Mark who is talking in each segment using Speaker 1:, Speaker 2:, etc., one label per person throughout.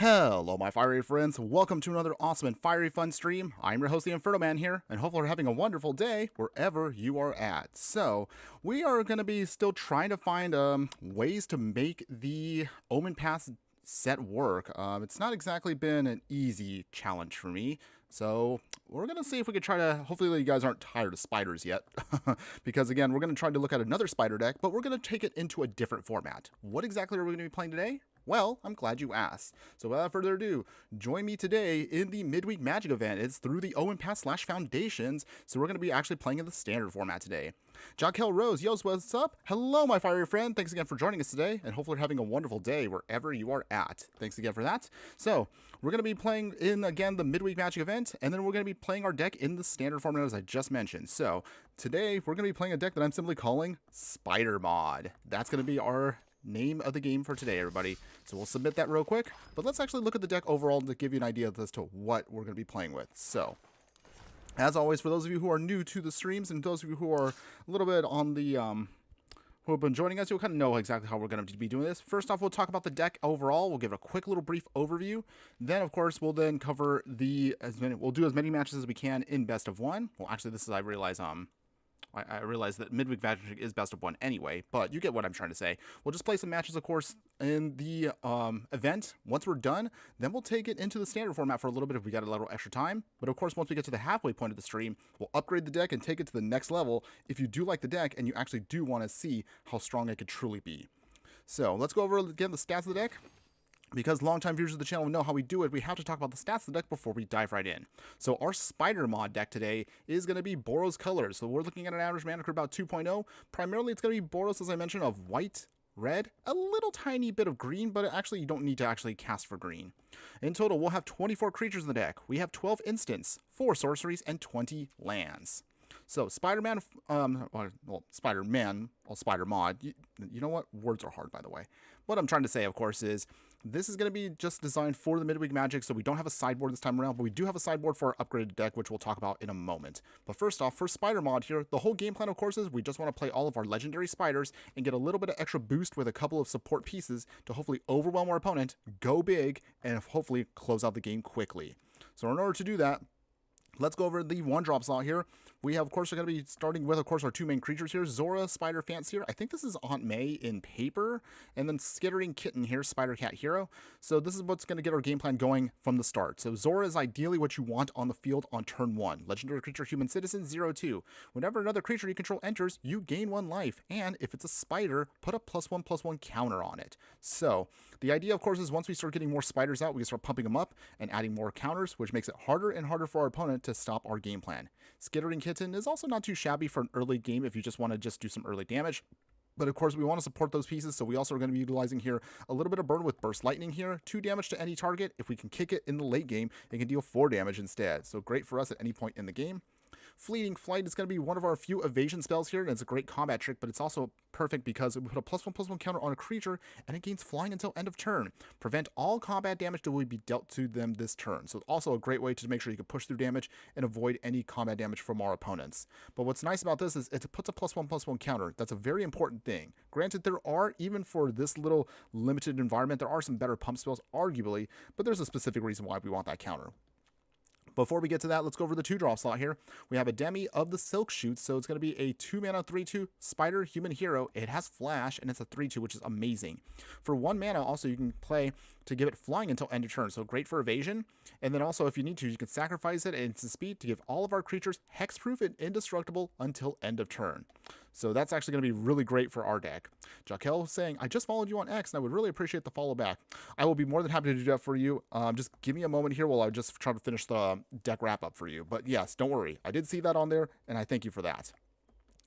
Speaker 1: Hello my fiery friends, welcome to another awesome and fiery fun stream. I'm your host the Infernoman here, and hopefully you're having a wonderful day wherever you are at. So, we are going to be still trying to find ways to make the Omenpaths set work. It's not exactly been an easy challenge for me, so we're going to see if we could try to, hopefully you guys aren't tired of spiders yet, because again, we're going to try to look at another spider deck, but we're going to take it into a different format. What exactly are we going to be playing today? Well, I'm glad you asked. So without further ado, join me today in the Midweek Magic event. It's through the Omenpaths / Foundations, so we're going to be actually playing in the standard format today. Jaquel Rose, yo, what's up? Hello, my fiery friend. Thanks again for joining us today, and hopefully you're having a wonderful day wherever you are at. Thanks again for that. So, we're going to be playing in, again, the Midweek Magic event, and then we're going to be playing our deck in the standard format as I just mentioned. So, today, we're going to be playing a deck that I'm simply calling Spider Mod. That's going to be our name of the game for today, everybody. So we'll submit that real quick, but let's actually look at the deck overall to give you an idea as to what we're going to be playing with. So, as always, for those of you who are new to the streams and those of you who are a little bit on the who have been joining us, you'll kind of know exactly how we're going to be doing this. First off, we'll talk about the deck overall. We'll give a quick little brief overview. Then, of course, we'll then cover we'll do as many matches as we can in best of one. Well, actually, this is, I realize that Midweek Magic is best of one anyway, but you get what I'm trying to say. We'll just play some matches, of course, in the event. Once we're done, then we'll take it into the standard format for a little bit if we got a little extra time. But of course, once we get to the halfway point of the stream, we'll upgrade the deck and take it to the next level if you do like the deck and you actually do want to see how strong it could truly be. So let's go over again the stats of the deck. Because longtime viewers of the channel know how we do it, we have to talk about the stats of the deck before we dive right in. So our Spider Mod deck today is going to be Boros colors. So we're looking at an average mana curve about 2.0. Primarily, it's going to be Boros, as I mentioned, of white, red, a little tiny bit of green, but actually you don't need to actually cast for green. In total, we'll have 24 creatures in the deck. We have 12 instants, 4 sorceries, and 20 lands. So Spider-Man, Spider Mod, you know what? Words are hard, by the way. What I'm trying to say, of course, is this is going to be just designed for the Midweek Magic, so we don't have a sideboard this time around, but we do have a sideboard for our upgraded deck, which we'll talk about in a moment. But first off, for Spider Mod here, the whole game plan, of course, is we just want to play all of our legendary spiders and get a little bit of extra boost with a couple of support pieces to hopefully overwhelm our opponent, go big, and hopefully close out the game quickly. So in order to do that, let's go over the one-drop slot here. We have, of course, we're going to be starting with, of course, our two main creatures here. Zora, Spider Fancier. I think this is Aunt May in paper. And then Skittering Kitten here, Spider Cat Hero. So this is what's going to get our game plan going from the start. So Zora is ideally what you want on the field on turn 1. Legendary creature, Human Citizen, 0/2. Whenever another creature you control enters, you gain 1 life. And if it's a spider, put a +1/+1 counter on it. So the idea, of course, is once we start getting more spiders out, we can start pumping them up and adding more counters, which makes it harder and harder for our opponent to stop our game plan. Skittering Kitten is also not too shabby for an early game if you just want to do some early damage. But of course, we want to support those pieces, so we also are going to be utilizing here a little bit of burn with Burst Lightning here. 2 damage to any target. If we can kick it in the late game, it can deal 4 damage instead. So great for us at any point in the game. Fleeting Flight is going to be one of our few evasion spells here, and it's a great combat trick, but it's also perfect because we put a +1/+1 counter on a creature, and it gains flying until end of turn. Prevent all combat damage that will be dealt to them this turn. So also a great way to make sure you can push through damage and avoid any combat damage from our opponents. But what's nice about this is it puts a +1/+1 counter. That's a very important thing. Granted, there are, even for this little limited environment, there are some better pump spells, arguably, but there's a specific reason why we want that counter. Before we get to that, let's go over the 2-drop slot here. We have a Demi of the Silk Shoots, so it's going to be a 2-mana 3/2 Spider Human Hero. It has Flash, and it's a 3/2, which is amazing. For 1 mana, also, you can play to give it flying until end of turn, so great for evasion. And then also, if you need to, you can sacrifice it and its speed to give all of our creatures hexproof and indestructible until end of turn. So that's actually going to be really great for our deck. Jaquel saying, I just followed you on X, and I would really appreciate the follow back. I will be more than happy to do that for you. Just give me a moment here while I just try to finish the deck wrap up for you. But yes, don't worry. I did see that on there, and I thank you for that.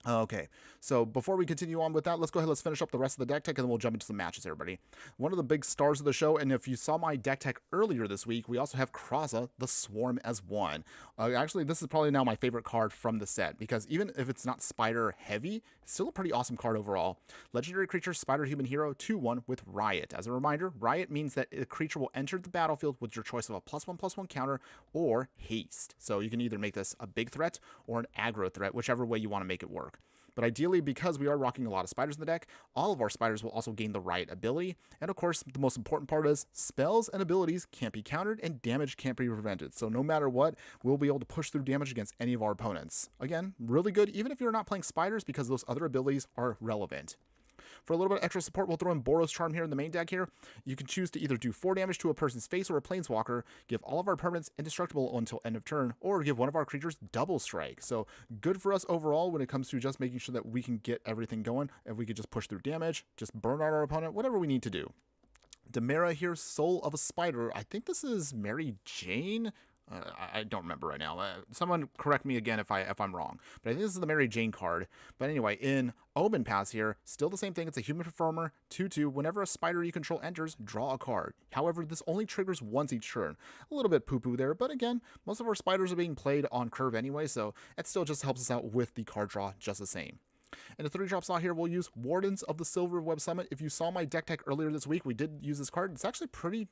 Speaker 1: Okay, so before we continue on with that, let's go ahead, let's finish up the rest of the deck tech, and then we'll jump into some matches, everybody. One of the big stars of the show, and if you saw my deck tech earlier this week, we also have Kraza, the Swarm, as one. Actually, this is probably now my favorite card from the set, because even if it's not spider heavy, it's still a pretty awesome card overall. Legendary creature, Spider Human Hero, 2/1 with Riot. As a reminder, Riot means that a creature will enter the battlefield with your choice of a +1/+1 counter or haste. So you can either make this a big threat or an aggro threat, whichever way you want to make it work. But ideally, because we are rocking a lot of spiders in the deck, all of our spiders will also gain the right ability. And of course, the most important part is spells and abilities can't be countered and damage can't be prevented. So no matter what, we'll be able to push through damage against any of our opponents. Again, really good, even if you're not playing spiders, because those other abilities are relevant. For a little bit of extra support, we'll throw in Boros Charm here in the main deck here. You can choose to either do 4 damage to a person's face or a planeswalker, give all of our permanents indestructible until end of turn, or give one of our creatures double strike. So good for us overall when it comes to just making sure that we can get everything going. If we could just push through damage, just burn out our opponent, whatever we need to do. Demera here, Soul of a Spider. I think this is Mary Jane. I don't remember right now. Someone correct me again if I'm wrong. But I think this is the Mary Jane card. But anyway, in Omenpaths here, still the same thing. It's a human performer, 2/2. Whenever a spider you control enters, draw a card. However, this only triggers once each turn. A little bit poo-poo there, but again, most of our spiders are being played on curve anyway, so it still just helps us out with the card draw just the same. In the 3-drop slot here, we'll use Wardens of the Silver Web Summit. If you saw my deck tech earlier this week, we did use this card. It's actually pretty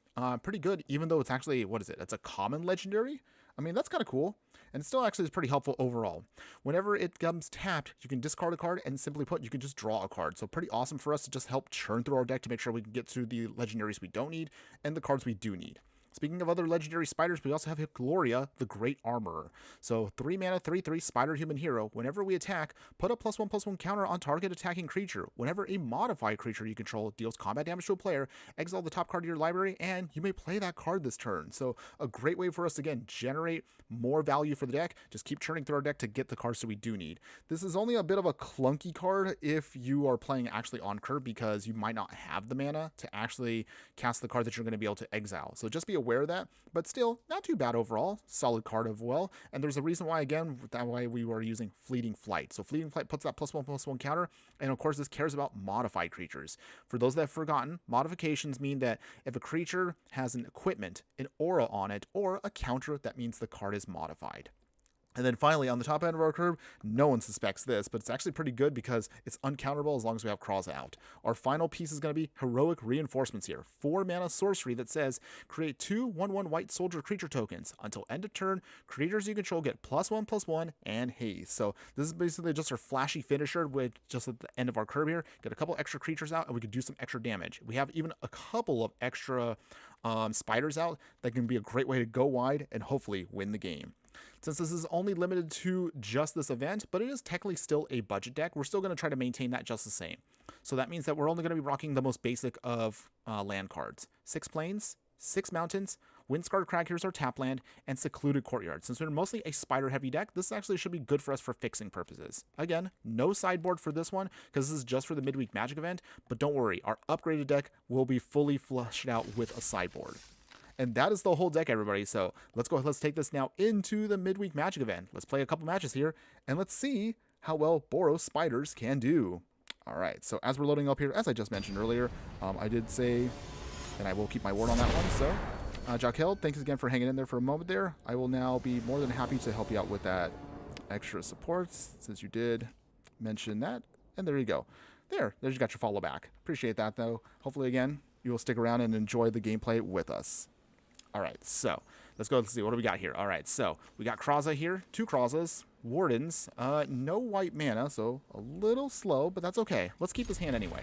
Speaker 1: good, even though it's actually, what is it? It's a common legendary? I mean, that's kind of cool. And it still actually is pretty helpful overall. Whenever it comes tapped, you can discard a card and simply put, you can just draw a card. So pretty awesome for us to just help churn through our deck to make sure we can get through the legendaries we don't need and the cards we do need. Speaking of other legendary spiders, we also have Gloria, the Great Armorer. So 3 mana, 3/3 spider human hero. Whenever we attack, put a +1/+1 counter on target attacking creature. Whenever a modified creature you control deals combat damage to a player, exile the top card of your library, and you may play that card this turn. So a great way for us to, again, generate more value for the deck. Just keep churning through our deck to get the cards that we do need. This is only a bit of a clunky card if you are playing actually on curve, because you might not have the mana to actually cast the card that you're going to be able to exile. So just be aware of that, but still not too bad overall. Solid card as well. And there's a reason why, again, that way we were using Fleeting Flight. So Fleeting Flight puts that +1/+1 counter, and of course this cares about modified creatures. For those that have forgotten, modifications mean that if a creature has an equipment, an aura on it, or a counter, that means the card is modified. And then finally, on the top end of our curve, no one suspects this, but it's actually pretty good because it's uncounterable as long as we have Kraza out. Our final piece is going to be Heroic Reinforcements here. 4 mana sorcery that says, create 2 1/1 white soldier creature tokens. Until end of turn, creatures you control get +1/+1 and haste. So this is basically just our flashy finisher with just at the end of our curve here. Get a couple extra creatures out and we could do some extra damage. We have even a couple of extra spiders out that can be a great way to go wide and hopefully win the game. Since this is only limited to just this event, but it is technically still a budget deck, we're still going to try to maintain that just the same. So that means that we're only going to be rocking the most basic of land cards. 6 plains, 6 mountains, Windscarred Crag, here's our tap land, and Secluded Courtyard. Since we're mostly a spider-heavy deck, this actually should be good for us for fixing purposes. Again, no sideboard for this one, because this is just for the Midweek Magic event, but don't worry, our upgraded deck will be fully fleshed out with a sideboard. And that is the whole deck, everybody. So let's take this now into the Midweek Magic event. Let's play a couple matches here, and let's see how well Boros Spiders can do. All right, so as we're loading up here, as I just mentioned earlier, I did say, and I will keep my word on that one, so Jaquel, thanks again for hanging in there for a moment there. I will now be more than happy to help you out with that extra support, since you did mention that. And there you go. There's you got your follow back. Appreciate that, though. Hopefully, again, you will stick around and enjoy the gameplay with us. All right, so let's go. Let's see, what do we got here? All right, so we got Kraza here, 2 Krazas, Wardens, no white mana, so a little slow, but that's okay. Let's keep this hand anyway.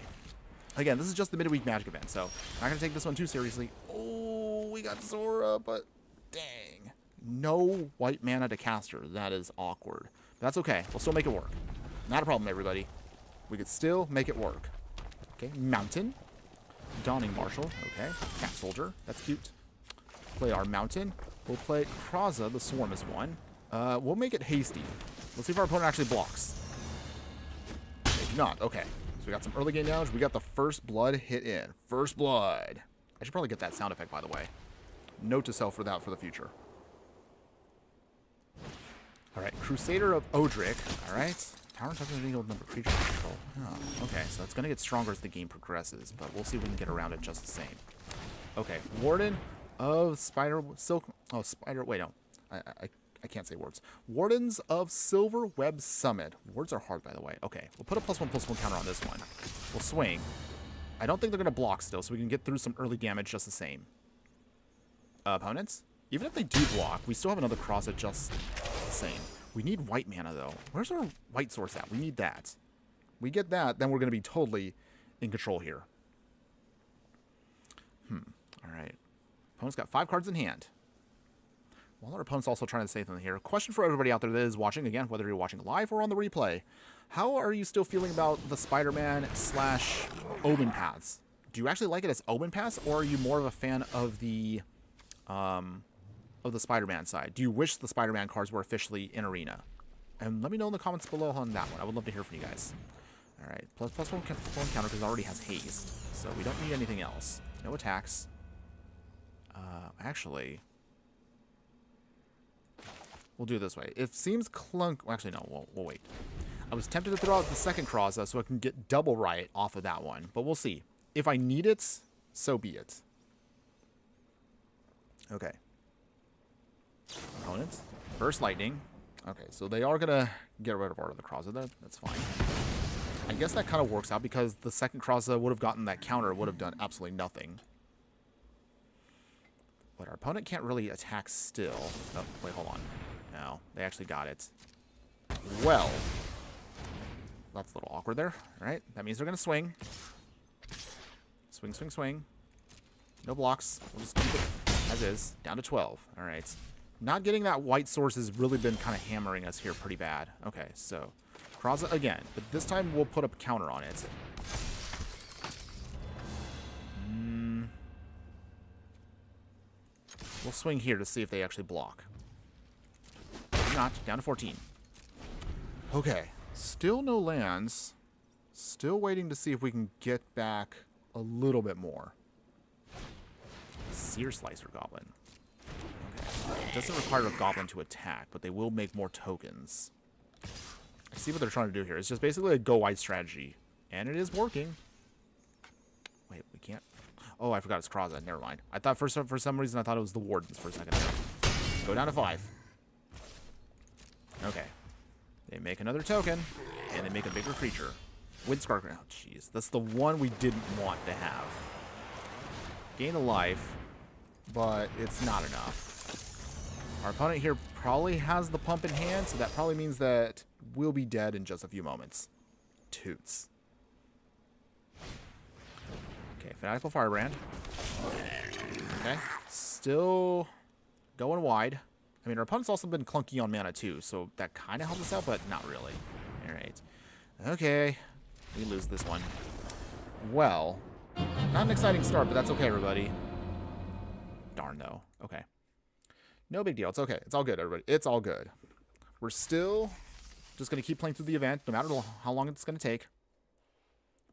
Speaker 1: Again, this is just the Midweek Magic event, so I'm not going to take this one too seriously. Oh, we got Zora, but dang. No white mana to cast her. That is awkward. But that's okay. We'll still make it work. Not a problem, everybody. We could still make it work. Okay, Mountain. Dawning Marshal. Okay, Cat Soldier. That's cute. Play our Mountain. We'll play Kraza, the Swarm is one. We'll make it hasty. Let's see if our opponent actually blocks. They do not. Okay. So we got some early game damage. We got the first blood hit in. First blood. I should probably get that sound effect, by the way. Note to self for that for the future. All right. Crusader of Odric. All right. Power doesn't equal number of creatures control. Oh, okay. So it's going to get stronger as the game progresses, but we'll see if we can get around it just the same. Okay. Warden of Spider Silk. Oh, Spider. Wait, no. I can't say words. Wardens of Silver Web Summit. Words are hard, by the way. Okay, we'll put a +1/+1 counter on this one. We'll swing. I don't think they're going to block still, so we can get through some early damage just the same. Opponents? Even if they do block, we still have another Kraza just the same. We need white mana, though. Where's our white source at? We need that. We get that, then we're going to be totally in control here. All right. Opponent's got 5 cards in hand. While our opponent's also trying to say something here. Question for everybody out there that is watching, again, whether you're watching live or on the replay. How are you still feeling about the Spider-Man / Omenpaths? Do you actually like it as Omenpaths, or are you more of a fan of the Spider-Man side? Do you wish the Spider-Man cards were officially in Arena? And let me know in the comments below on that one. I would love to hear from you guys. All right, +1 counter because it already has haste, so we don't need anything else. No attacks. Actually, we'll do it this way. It seems clunk. Well, actually, no. We'll wait. I was tempted to throw out the second cross so I can get double Riot off of that one, but we'll see. If I need it, so be it. Okay. Opponents. Burst Lightning. Okay, so they are going to get rid of our other Kraza. That's fine. I guess that kind of works out because the second Kraza would have gotten that counter, would have done absolutely nothing. But our opponent can't really attack still. Oh, wait, hold on. No, they actually got it. Well, that's a little awkward there. All right, that means they're going to swing. Swing, swing, swing. No blocks. We'll just keep it as is. Down to 12. All right. Not getting that white source has really been kind of hammering us here pretty bad. Okay, so Kraza again, but this time we'll put a counter on it. We'll swing here to see if they actually block. Maybe not. Down to 14. Okay, still no lands. Still waiting to see if we can get back a little bit more. Sear Slicer Goblin. Okay. It doesn't require a Goblin to attack, but they will make more tokens. I see what they're trying to do here. It's just basically a go-wide strategy. And it is working. Wait, we can't... Oh, I forgot it's Kraza. Never mind. I thought for some reason I thought it was the Wardens for a second. Go down to 5. Okay. They make another token, and they make a bigger creature. Windscarf. Oh, jeez. That's the one we didn't want to have. Gain a life, but it's not enough. Our opponent here probably has the pump in hand, so that probably means that we'll be dead in just a few moments. Toots. Okay, Fanatical Firebrand. Okay, still going wide. I mean, our opponent's also been clunky on mana too, so that kind of helps us out, but not really. All right. Okay, we lose this one. Well, not an exciting start, but that's okay, everybody. Darn, though. Okay. No big deal. It's okay. It's all good, everybody. It's all good. We're still just going to keep playing through the event, no matter how long it's going to take.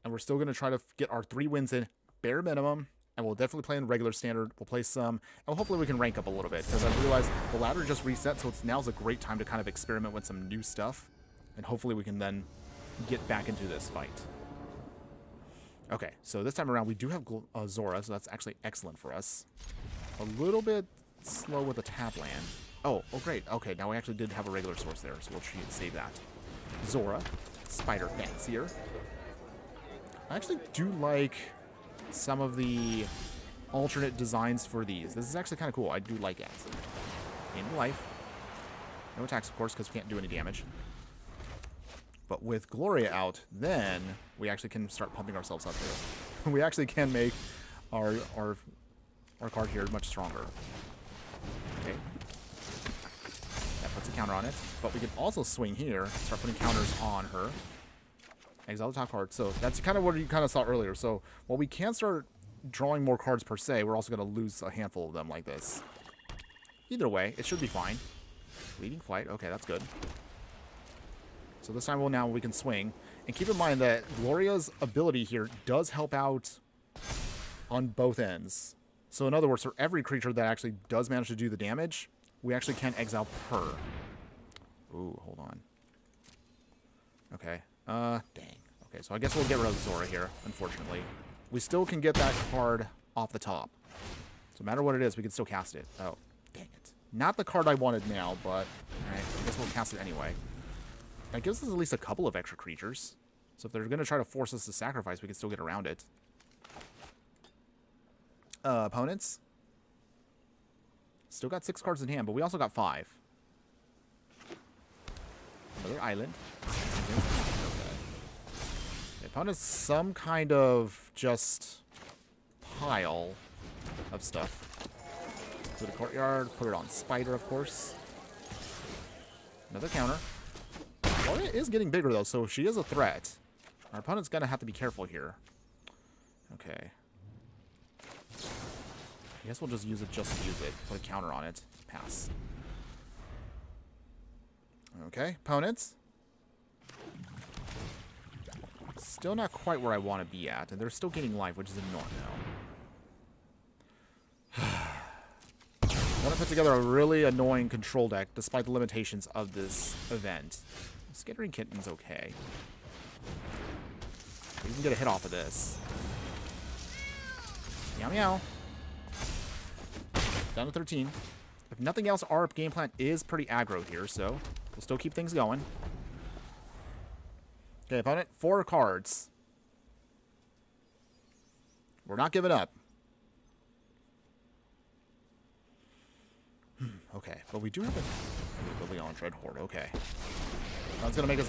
Speaker 1: And we're still going to try to get our 3 wins in, bare minimum. And we'll definitely play in regular standard. We'll play some, and hopefully we can rank up a little bit. Because I realized the ladder just reset, so now's a great time to kind of experiment with some new stuff. And hopefully we can then get back into this fight. Okay, so this time around we do have Zora, so that's actually excellent for us. A little bit slow with the tap land. Oh, great. Okay, now we actually did have a regular source there, so we'll save that. Zora, Spider Fancier. I actually do like some of the alternate designs for these. This is actually kind of cool. I do like it. Gain life. No attacks, of course, because we can't do any damage. But with Gloria out, then we actually can start pumping ourselves up here. We actually can make our card here much stronger. Okay. That puts a counter on it. But we can also swing here, start putting counters on her. Exile the top card. So that's kind of what you kind of saw earlier. So while we can start drawing more cards per se, we're also going to lose a handful of them like this. Either way, it should be fine. Leading Flight. Okay, that's good. So this time we can swing. And keep in mind that Gloria's ability here does help out on both ends. So in other words, for every creature that actually does manage to do the damage, we actually can exile per. Ooh, hold on. Okay. Dang. Okay, so I guess we'll get rid of Zora here, unfortunately. We still can get that card off the top. So no matter what it is, we can still cast it. Oh, dang it. Not the card I wanted now, but alright, I guess we'll cast it anyway. That gives us at least a couple of extra creatures. So if they're going to try to force us to sacrifice, we can still get around it. Opponents. Still got 6 cards in hand, but we also got 5. Another island. Okay. opponent's some kind of just pile of stuff. To the courtyard, put it on Spider, of course. Another counter. Well, it is getting bigger, though, so she is a threat. Our opponent's going to have to be careful here. Okay. I guess we'll just use it just to use it. Put a counter on it. Pass. Okay, opponents. Still not quite where I want to be at, and they're still getting life, which is annoying now. I'm going to put together a really annoying control deck, despite the limitations of this event. Skittering Kitten's okay. We can get a hit off of this. Meow meow. Down to 13. If nothing else, our game plan is pretty aggro here, so we'll still keep things going. Okay, opponent, 4 cards. We're not giving up. Okay, but we do have a Leon Dread Horde. Okay. That's going to make us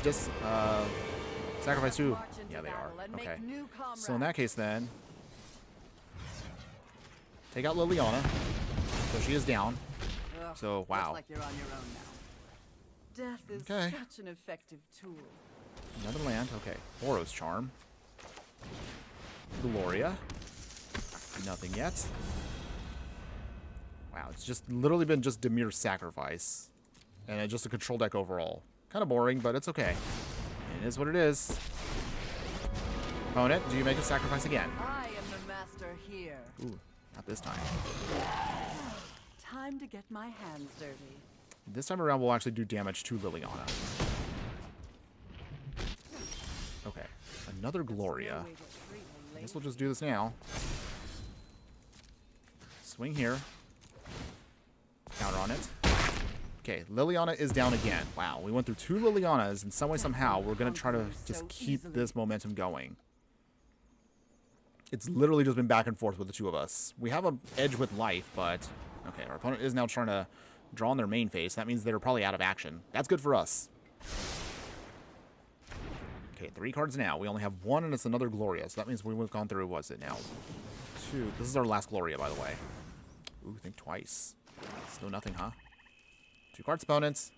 Speaker 1: sacrifice 2. Yeah, they are. Okay. So in that case, then, take out Liliana. So she is down. So, wow.
Speaker 2: Like you're on your own now. Death is such an effective tool.
Speaker 1: Another land. Okay. Boros Charm. Gloria. Nothing yet. Wow, it's just literally been just Demir's sacrifice. And just a control deck overall. Kind of boring, but it's okay. It is what it is. Opponent, do you make a sacrifice again?
Speaker 2: I am the master here.
Speaker 1: Ooh, not this time.
Speaker 2: Time to get my hands dirty.
Speaker 1: This time around, we'll actually do damage to Liliana. Okay, another Gloria. I guess we'll just do this now. Swing here. Counter on it. Okay, Liliana is down again. Wow, we went through 2 Lilianas, and some way, somehow, we're going to try to just keep this momentum going. It's literally just been back and forth with the 2 of us. We have an edge with life, but... Okay, our opponent is now trying to draw on their main phase. That means they're probably out of action. That's good for us. Okay, 3 cards now. We only have 1, and it's another Gloria. So that means we've gone through, what's it now? 2. This is our last Gloria, by the way. Ooh, think twice. Still nothing, huh? 2 cards, opponents.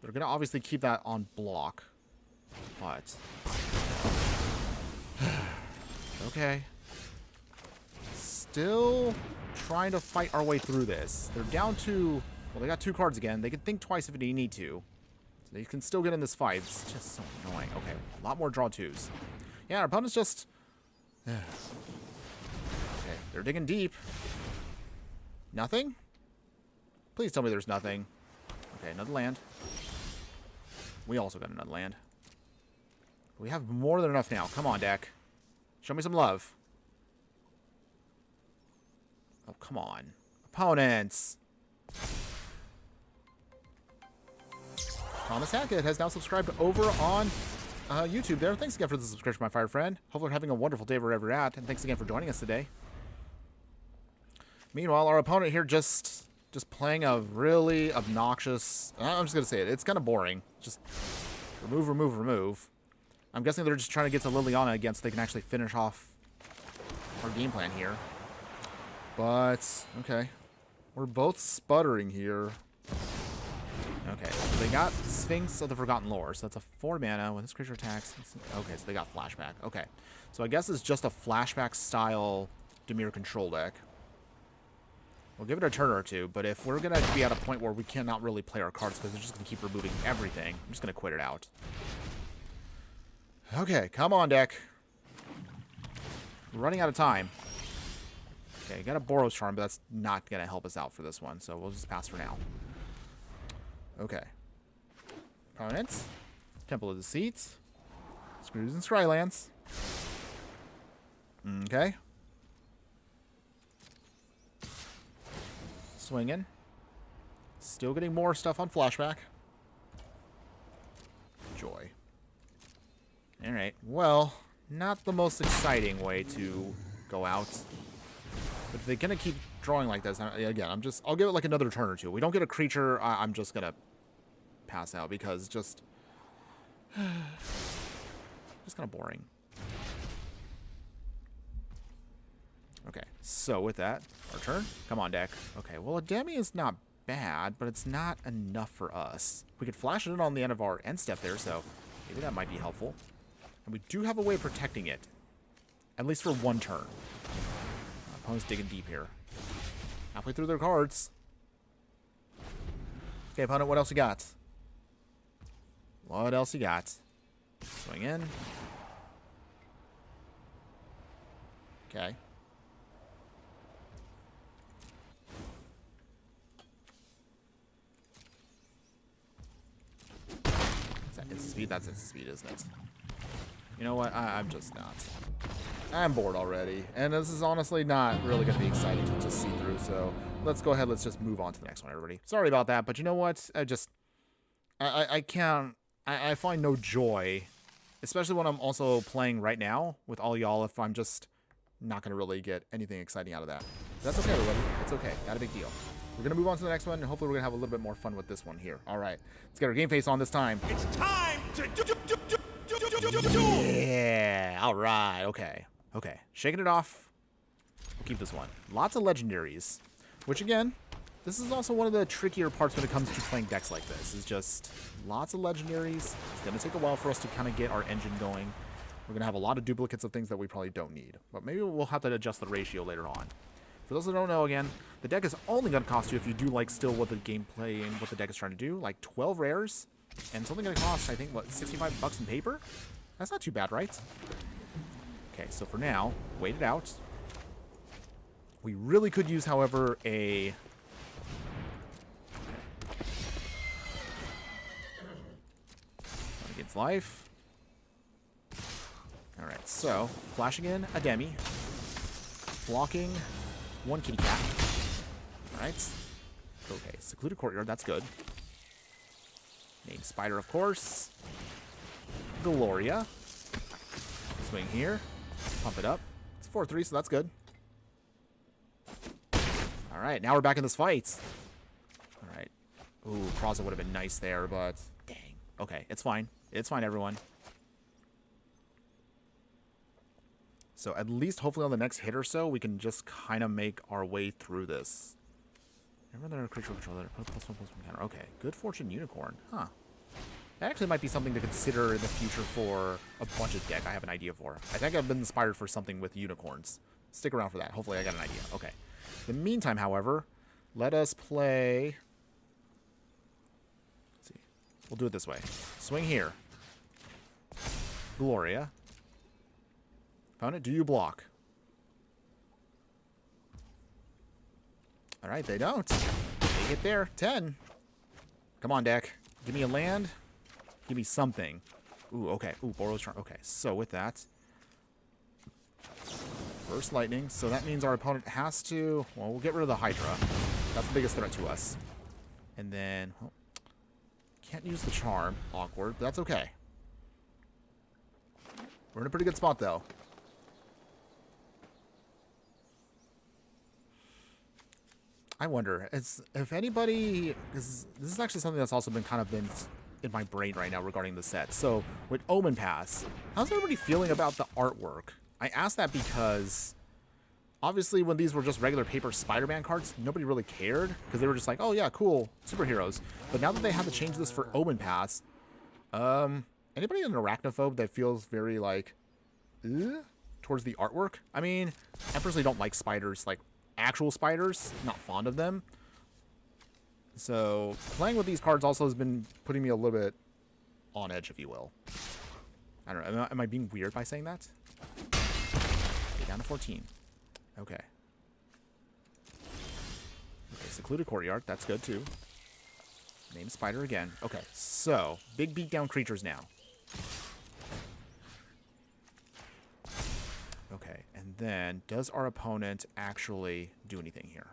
Speaker 1: They're going to obviously keep that on block. But... okay. Still trying to fight our way through this. They're down to... Well, they got 2 cards again. They can think twice if they need to. So they can still get in this fight. It's just so annoying. Okay, a lot more draw 2s. Yeah, our opponent's just... okay, they're digging deep. Nothing? Please tell me there's nothing. Okay, another land. We also got another land. We have more than enough now. Come on, deck. Show me some love. Oh, come on. Opponents. Thomas Hackett has now subscribed over on YouTube there. Thanks again for the subscription, my fire friend. Hopefully you're having a wonderful day wherever you're at. And thanks again for joining us today. Meanwhile, our opponent here just playing a really obnoxious... I'm just going to say it. It's kind of boring. Just remove, remove, remove. I'm guessing they're just trying to get to Liliana again so they can actually finish off our game plan here. But, okay. We're both sputtering here. Okay, so they got Sphinx of the Forgotten Lore. So that's a 4 mana when this creature attacks. Okay, so they got Flashback. Okay. So I guess it's just a Flashback style Dimir control deck. We'll give it a turn or 2, but if we're going to be at a point where we cannot really play our cards because they're just going to keep removing everything, I'm just going to quit it out. Okay, come on, deck. We're running out of time. Okay, got a Boros Charm, but that's not going to help us out for this one, so we'll just pass for now. Okay. Opponents. Temple of Deceit. Screws and Scrylands. Okay. Swinging. Still getting more stuff on Flashback. Joy. Alright, well, not the most exciting way to go out. But if they're going to keep drawing like this, again, I'll give it like another turn or 2. We don't get a creature, I'm just going to pass out because just... Just kind of boring. Okay, so with that, our turn. Come on, deck. Okay, well, a Demi is not bad, but it's not enough for us. We could flash it in on the end of our end step there, so maybe that might be helpful. And we do have a way of protecting it, at least for one turn. Opponent's digging deep here. Halfway through their cards. Okay, opponent, what else you got? What else you got? Swing in. Okay. Is that instant speed? That's instant speed, isn't it? You know what? I'm just not. I'm bored already. And this is honestly not really going to be exciting to just see through. So let's go ahead. Let's just move on to the next one, everybody. Sorry about that. But you know what? I can't. I find no joy, especially when I'm also playing right now with all y'all, if I'm just not going to really get anything exciting out of that. That's okay, everybody. It's okay. Not a big deal. We're going to move on to the next one, and hopefully we're going to have a little bit more fun with this one here. All right. Let's get our game face on this time.
Speaker 3: It's time to do.
Speaker 1: Yeah. All right. Okay. Okay. Shaking it off. We'll keep this one. Lots of legendaries, which again, this is also one of the trickier parts when it comes to playing decks like this, is just lots of legendaries. It's going to take a while for us to kind of get our engine going. We're going to have a lot of duplicates of things that we probably don't need, but maybe we'll have to adjust the ratio later on. For those that don't know, again, the deck is only going to cost you, if you do like still what the gameplay and what the deck is trying to do, like 12 rares, and it's only going to cost, I think, what, 65 bucks in paper? That's not too bad, right? Okay, so for now, wait it out. We really could use, however, a... Against life. Alright, so, flashing in a Demi. Blocking one kitty cat. Alright. Okay, secluded courtyard, that's good. Named Spider, of course. Gloria. Swing here. Pump it up. It's 4-3, so that's good. Alright, now we're back in this fight. Alright. Ooh, Kraza would have been nice there, but... Dang. Okay, it's fine. It's fine, everyone. So at least, hopefully, on the next hit or so, we can just kind of make our way through this. Remember that creature controller. +1/+1 counter. Okay, Good Fortune Unicorn. Huh. That actually might be something to consider in the future for a bunch of deck I have an idea for. I think I've been inspired for something with unicorns. Stick around for that. Hopefully I got an idea. Okay. In the meantime, however, let us play... Let's see. We'll do it this way. Swing here. Gloria. Opponent, do you block? Alright, they don't. They get there. 10. Come on, deck. Give me a land. Give me something. Ooh, okay. Ooh, Boros Charm. Okay, so with that... First lightning. So that means our opponent has to... Well, we'll get rid of the Hydra. That's the biggest threat to us. And then... Well, can't use the charm. Awkward. But that's okay. We're in a pretty good spot, though. I wonder, if anybody... This is actually something that's also been in my brain right now regarding the set. So, with Omenpaths, how's everybody feeling about the artwork? I asked that because, obviously, when these were just regular paper Spider-Man cards, nobody really cared, because they were just like, oh yeah, cool, superheroes. But now that they have to change this for Omenpaths, anybody an arachnophobe that feels very, like, towards the artwork? I mean, I personally don't like spiders, like, actual spiders, not fond of them. So, playing with these cards also has been putting me a little bit on edge, if you will. I don't know, am I being weird by saying that? Okay, down to 14. Okay. Okay, secluded courtyard, that's good too. Name Spider again. Okay, so, big beatdown creatures now. Okay, and then, does our opponent actually do anything here?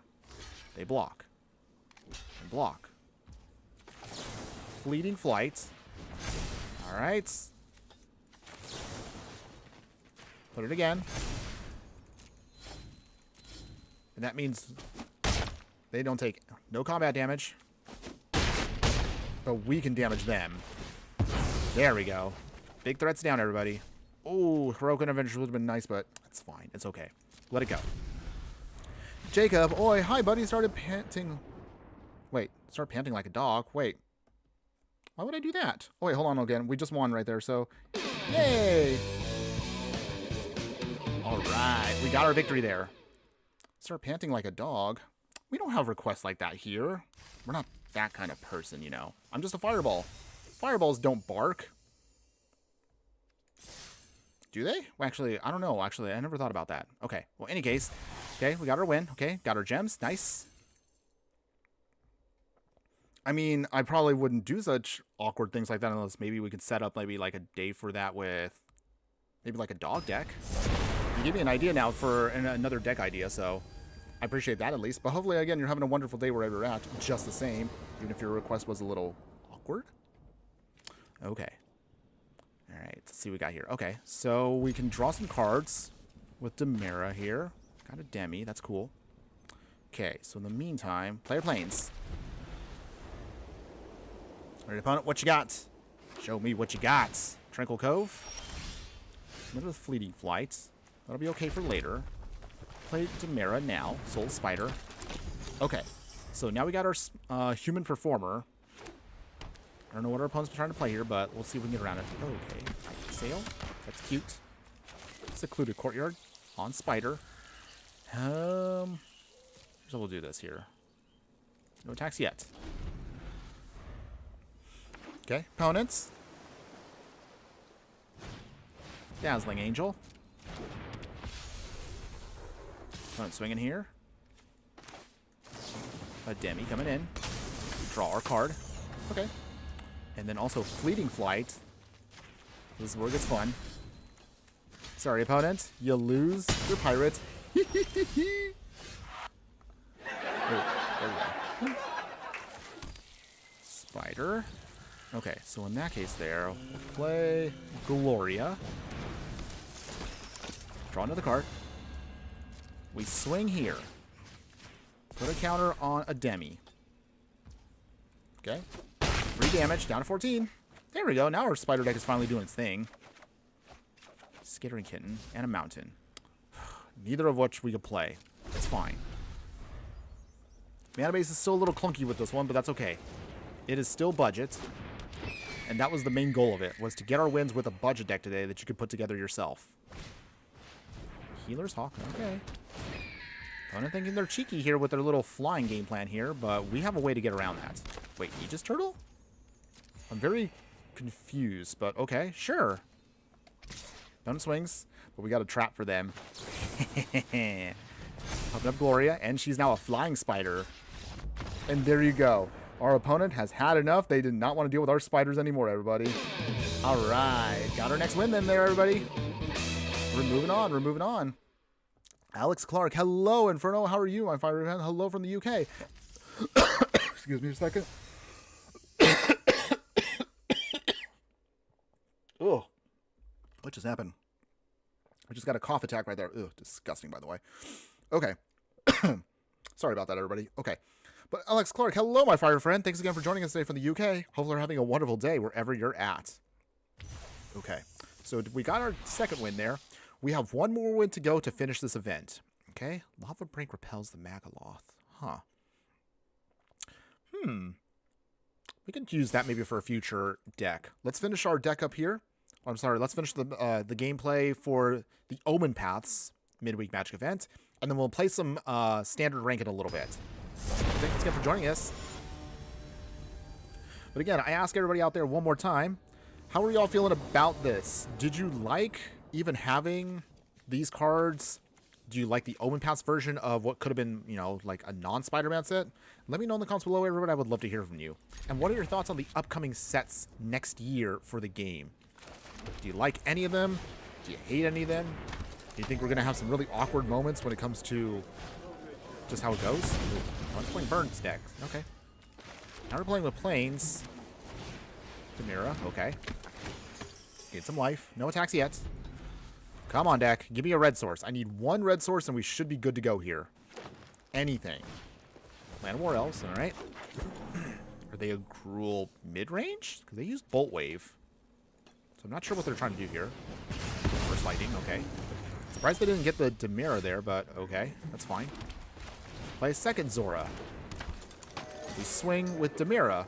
Speaker 1: They block. And block. Fleeting Flight. Alright. Put it again. And that means they don't take no combat damage. But we can damage them. There we go. Big threats down, everybody. Oh, Heroic Intervention would have been nice, but it's fine. It's okay. Let it go. Jacob, oi, hi, buddy. Started panting. Wait, start panting like a dog. Wait. Why would I do that? Oh, wait, hold on again. We just won right there, so. Yay! All right. We got our victory there. Start panting like a dog. We don't have requests like that here. We're not that kind of person, you know. I'm just a fireball. Fireballs don't bark. Do they? Well, actually, I don't know. Actually, I never thought about that. Okay. Well, any case. Okay, we got our win. Okay, got our gems. Nice. I mean, I probably wouldn't do such awkward things like that unless maybe we could set up maybe like a day for that with maybe like a dog deck. You gave me an idea now for another deck idea, so I appreciate that at least. But hopefully, again, you're having a wonderful day wherever you're at, just the same, even if your request was a little awkward. Okay. All right, let's see what we got here. Okay, so we can draw some cards with Demira here. Got a Demi, that's cool. Okay, so in the meantime, player planes. Alright, opponent, what you got? Show me what you got. Tranquil Cove. Another Fleeting Flight. That'll be okay for later. Play Demira now. Soul Spider. Okay, so now we got our Human Performer. I don't know what our opponent's trying to play here, but we'll see if we can get around it. Okay. Sail. That's cute. Secluded Courtyard. On Spider. So we'll do this here. No attacks yet. Okay. Opponents. Dazzling Angel. Opponent swinging here. A Demi coming in. Draw our card. Okay. And then also Fleeting Flight. This is where it gets fun. Sorry, opponent. You lose your pirate. Oh, there we go. Spider. Okay, so in that case there, we'll play Gloria. Draw another card. We swing here. Put a counter on a Demi. Okay. 3 damage, down to 14. There we go. Now our Spider Deck is finally doing its thing. Skittering Kitten and a Mountain. Neither of which we could play. It's fine. Mana base is still a little clunky with this one, but that's okay. It is still budget. And that was the main goal of it, was to get our wins with a budget deck today that you could put together yourself. Healer's Hawk. Okay. I'm thinking they're cheeky here with their little flying game plan here, but we have a way to get around that. Wait, Aegis Turtle? I'm very confused, but okay, sure. None swings, but we got a trap for them. Popping up Gloria, and she's now a flying spider. And there you go. Our opponent has had enough. They did not want to deal with our spiders anymore, everybody. All right. Got our next win then there, everybody. We're moving on. We're moving on. Alex Clark. Hello, Inferno. How are you, my fire fan? Hello from the UK. Excuse me a second. Oh, what just happened? I just got a cough attack right there. Ugh, disgusting, by the way. Okay. Sorry about that, everybody. Okay. But Alex Clark, hello, my fire friend. Thanks again for joining us today from the UK. Hopefully you're having a wonderful day wherever you're at. Okay. So we got our second win there. We have one more win to go to finish this event. Okay. Lava Brink repels the Magaloth. Huh. We can use that maybe for a future deck. Let's finish our deck up here. Oh, I'm sorry. Let's finish the gameplay for the Omenpaths midweek magic event. And then we'll play some standard rank in a little bit. Thanks again for joining us. But again, I ask everybody out there one more time, how are y'all feeling about this? Did you like even having these cards? Do you like the Omenpaths version of what could have been, you know, like a non-Spider-Man set? Let me know in the comments below, everybody. I would love to hear from you. And what are your thoughts on the upcoming sets next year for the game? Do you like any of them? Do you hate any of them? Do you think we're going to have some really awkward moments when it comes to just how it goes? Oh, I'm playing Burns deck. Okay. Now we're playing with Plains. Demira. Okay. Get some life. No attacks yet. Come on, deck. Give me a red source. I need one red source, and we should be good to go here. Anything. Land War Elves. All right. Are they a cruel mid-range? Because they use Bolt Wave. So I'm not sure what they're trying to do here. Burst Lightning. Okay. Surprised they didn't get the Demira there, but okay. That's fine. Play a second Zora. We swing with Demira.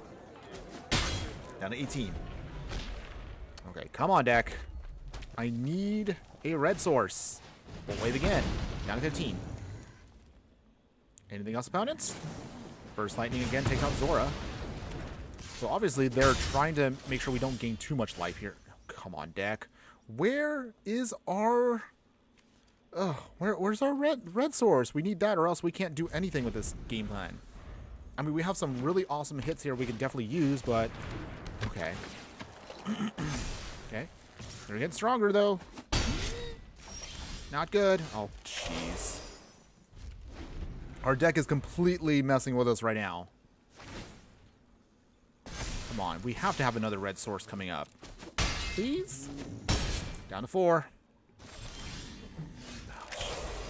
Speaker 1: Down to 18. Okay, come on, deck. I need a red source. We'll wave again. Down to 15. Anything else, opponents? Burst Lightning again, take out Zora. So obviously they're trying to make sure we don't gain too much life here. Come on, deck. Where is our... where's our red source? We need that or else we can't do anything with this game plan. I mean, we have some really awesome hits here we can definitely use, but... Okay. Okay. They're getting stronger, though. Not good. Oh, jeez. Our deck is completely messing with us right now. Come on. We have to have another red source coming up. Please? Down to 4.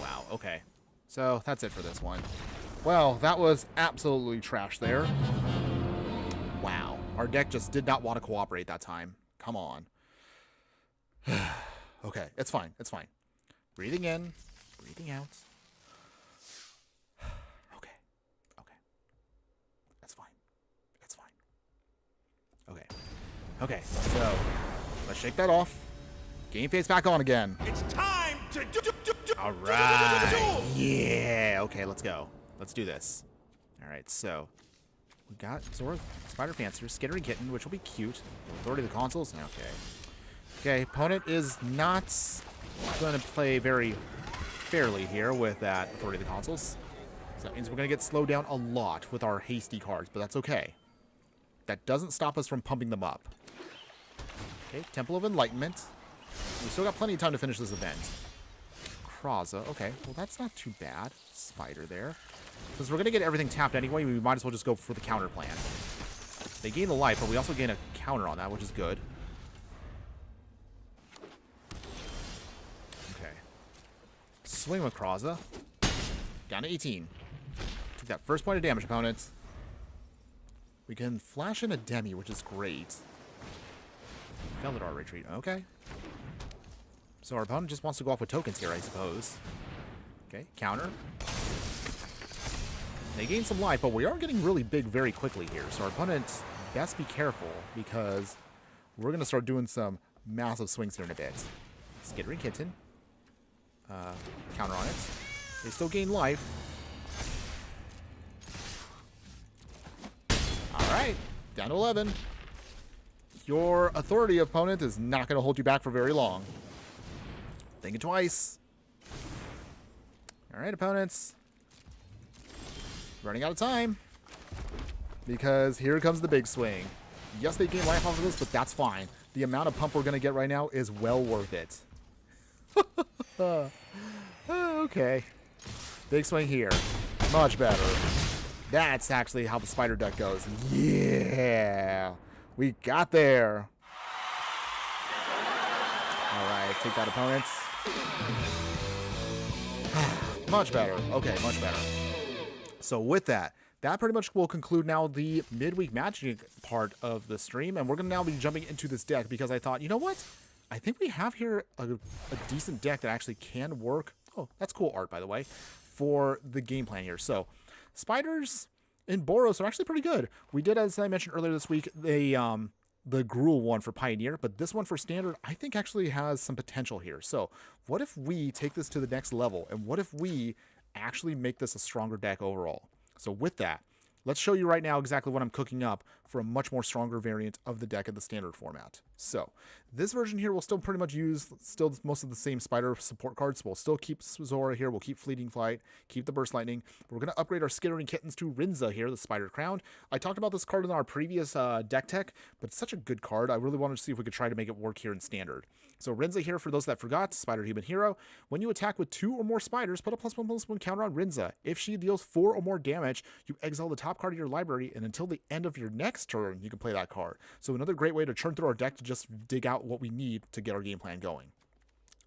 Speaker 1: Wow, okay. So, that's it for this one. Well, that was absolutely trash there. Wow. Our deck just did not want to cooperate that time. Come on. Okay, it's fine. It's fine. Breathing in. Breathing out. Okay. Okay. That's fine. It's fine. Okay. Okay, so let's shake that off. Game face back on again.
Speaker 3: It's time to
Speaker 1: All right. Yeah. Okay, let's go. Let's do this. All right, so we got Zora, Spider Fancier, Skittery Kitten, which will be cute. Authority of the Consoles. Okay. Okay, opponent is not going to play very fairly here with that Authority of the Consoles. So that means we're going to get slowed down a lot with our hasty cards, but that's okay. That doesn't stop us from pumping them up. Okay, Temple of Enlightenment. We still got plenty of time to finish this event. Kraza. Okay, well, that's not too bad. Spider there. Since we're going to get everything tapped anyway, we might as well just go for the counter plan. They gain the life, but we also gain a counter on that, which is good. Okay. Swing with Kraza. Down to 18. Took that first point of damage, opponents. We can flash in a Demi, which is great. Veladar retreat. Okay. So our opponent just wants to go off with tokens here, I suppose. Okay, counter. They gain some life, but we are getting really big very quickly here. So our opponent best be careful because we're going to start doing some massive swings here in a bit. Skittery Kitten. Counter on it. They still gain life. Alright, down to 11. Your authority opponent is not going to hold you back for very long. Think it twice. Alright, opponents. Running out of time. Because here comes the big swing. Yes, they gain life off of this, but that's fine. The amount of pump we're going to get right now is well worth it. Okay. Big swing here. Much better. That's actually how the Spider Deck goes. Yeah. We got there. Alright, take that, opponents. Much better. Okay, much better. So with that, that pretty much will conclude now the midweek Magic part of the stream. And we're going to now be jumping into this deck because I thought, you know what? I think we have here a decent deck that actually can work. Oh, that's cool art, by the way, for the game plan here. So spiders in Boros are actually pretty good. We did, as I mentioned earlier this week, the Gruul one for Pioneer, but this one for Standard, I think actually has some potential here. So what if we take this to the next level? And what if we actually make this a stronger deck overall? So with that, let's show you right now exactly what I'm cooking up for a much more stronger variant of the deck in the Standard format. So this version here will still pretty much use most of the same Spider support cards. We'll still keep Zora here. We'll keep Fleeting Flight, keep the Burst Lightning. We're going to upgrade our Skittering Kittens to Rinza here, the Spider Crown. I talked about this card in our previous deck tech, but it's such a good card. I really wanted to see if we could try to make it work here in Standard. So Rinza here, for those that forgot, Spider Human Hero. When you attack with 2 or more spiders, put a +1/+1 counter on Rinza. If she deals 4 or more damage, you exile the top card of your library, and until the end of your next turn, you can play that card. So another great way to churn through our deck to just dig out what we need to get our game plan going.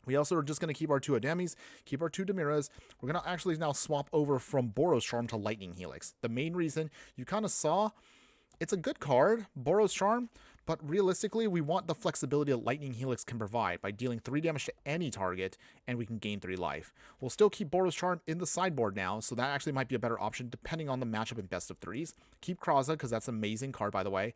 Speaker 1: We also are just going to keep our 2 Ademis, keep our 2 Demiras. We're going to actually now swap over from Boros Charm to Lightning Helix. The main reason, you kind of saw It's a good card, Boros Charm, but realistically, we want the flexibility that Lightning Helix can provide by dealing 3 damage to any target, and we can gain 3 life. We'll still keep Boros Charm in the sideboard now, so that actually might be a better option depending on the matchup in best of 3s. Keep Kraza, because that's an amazing card, by the way.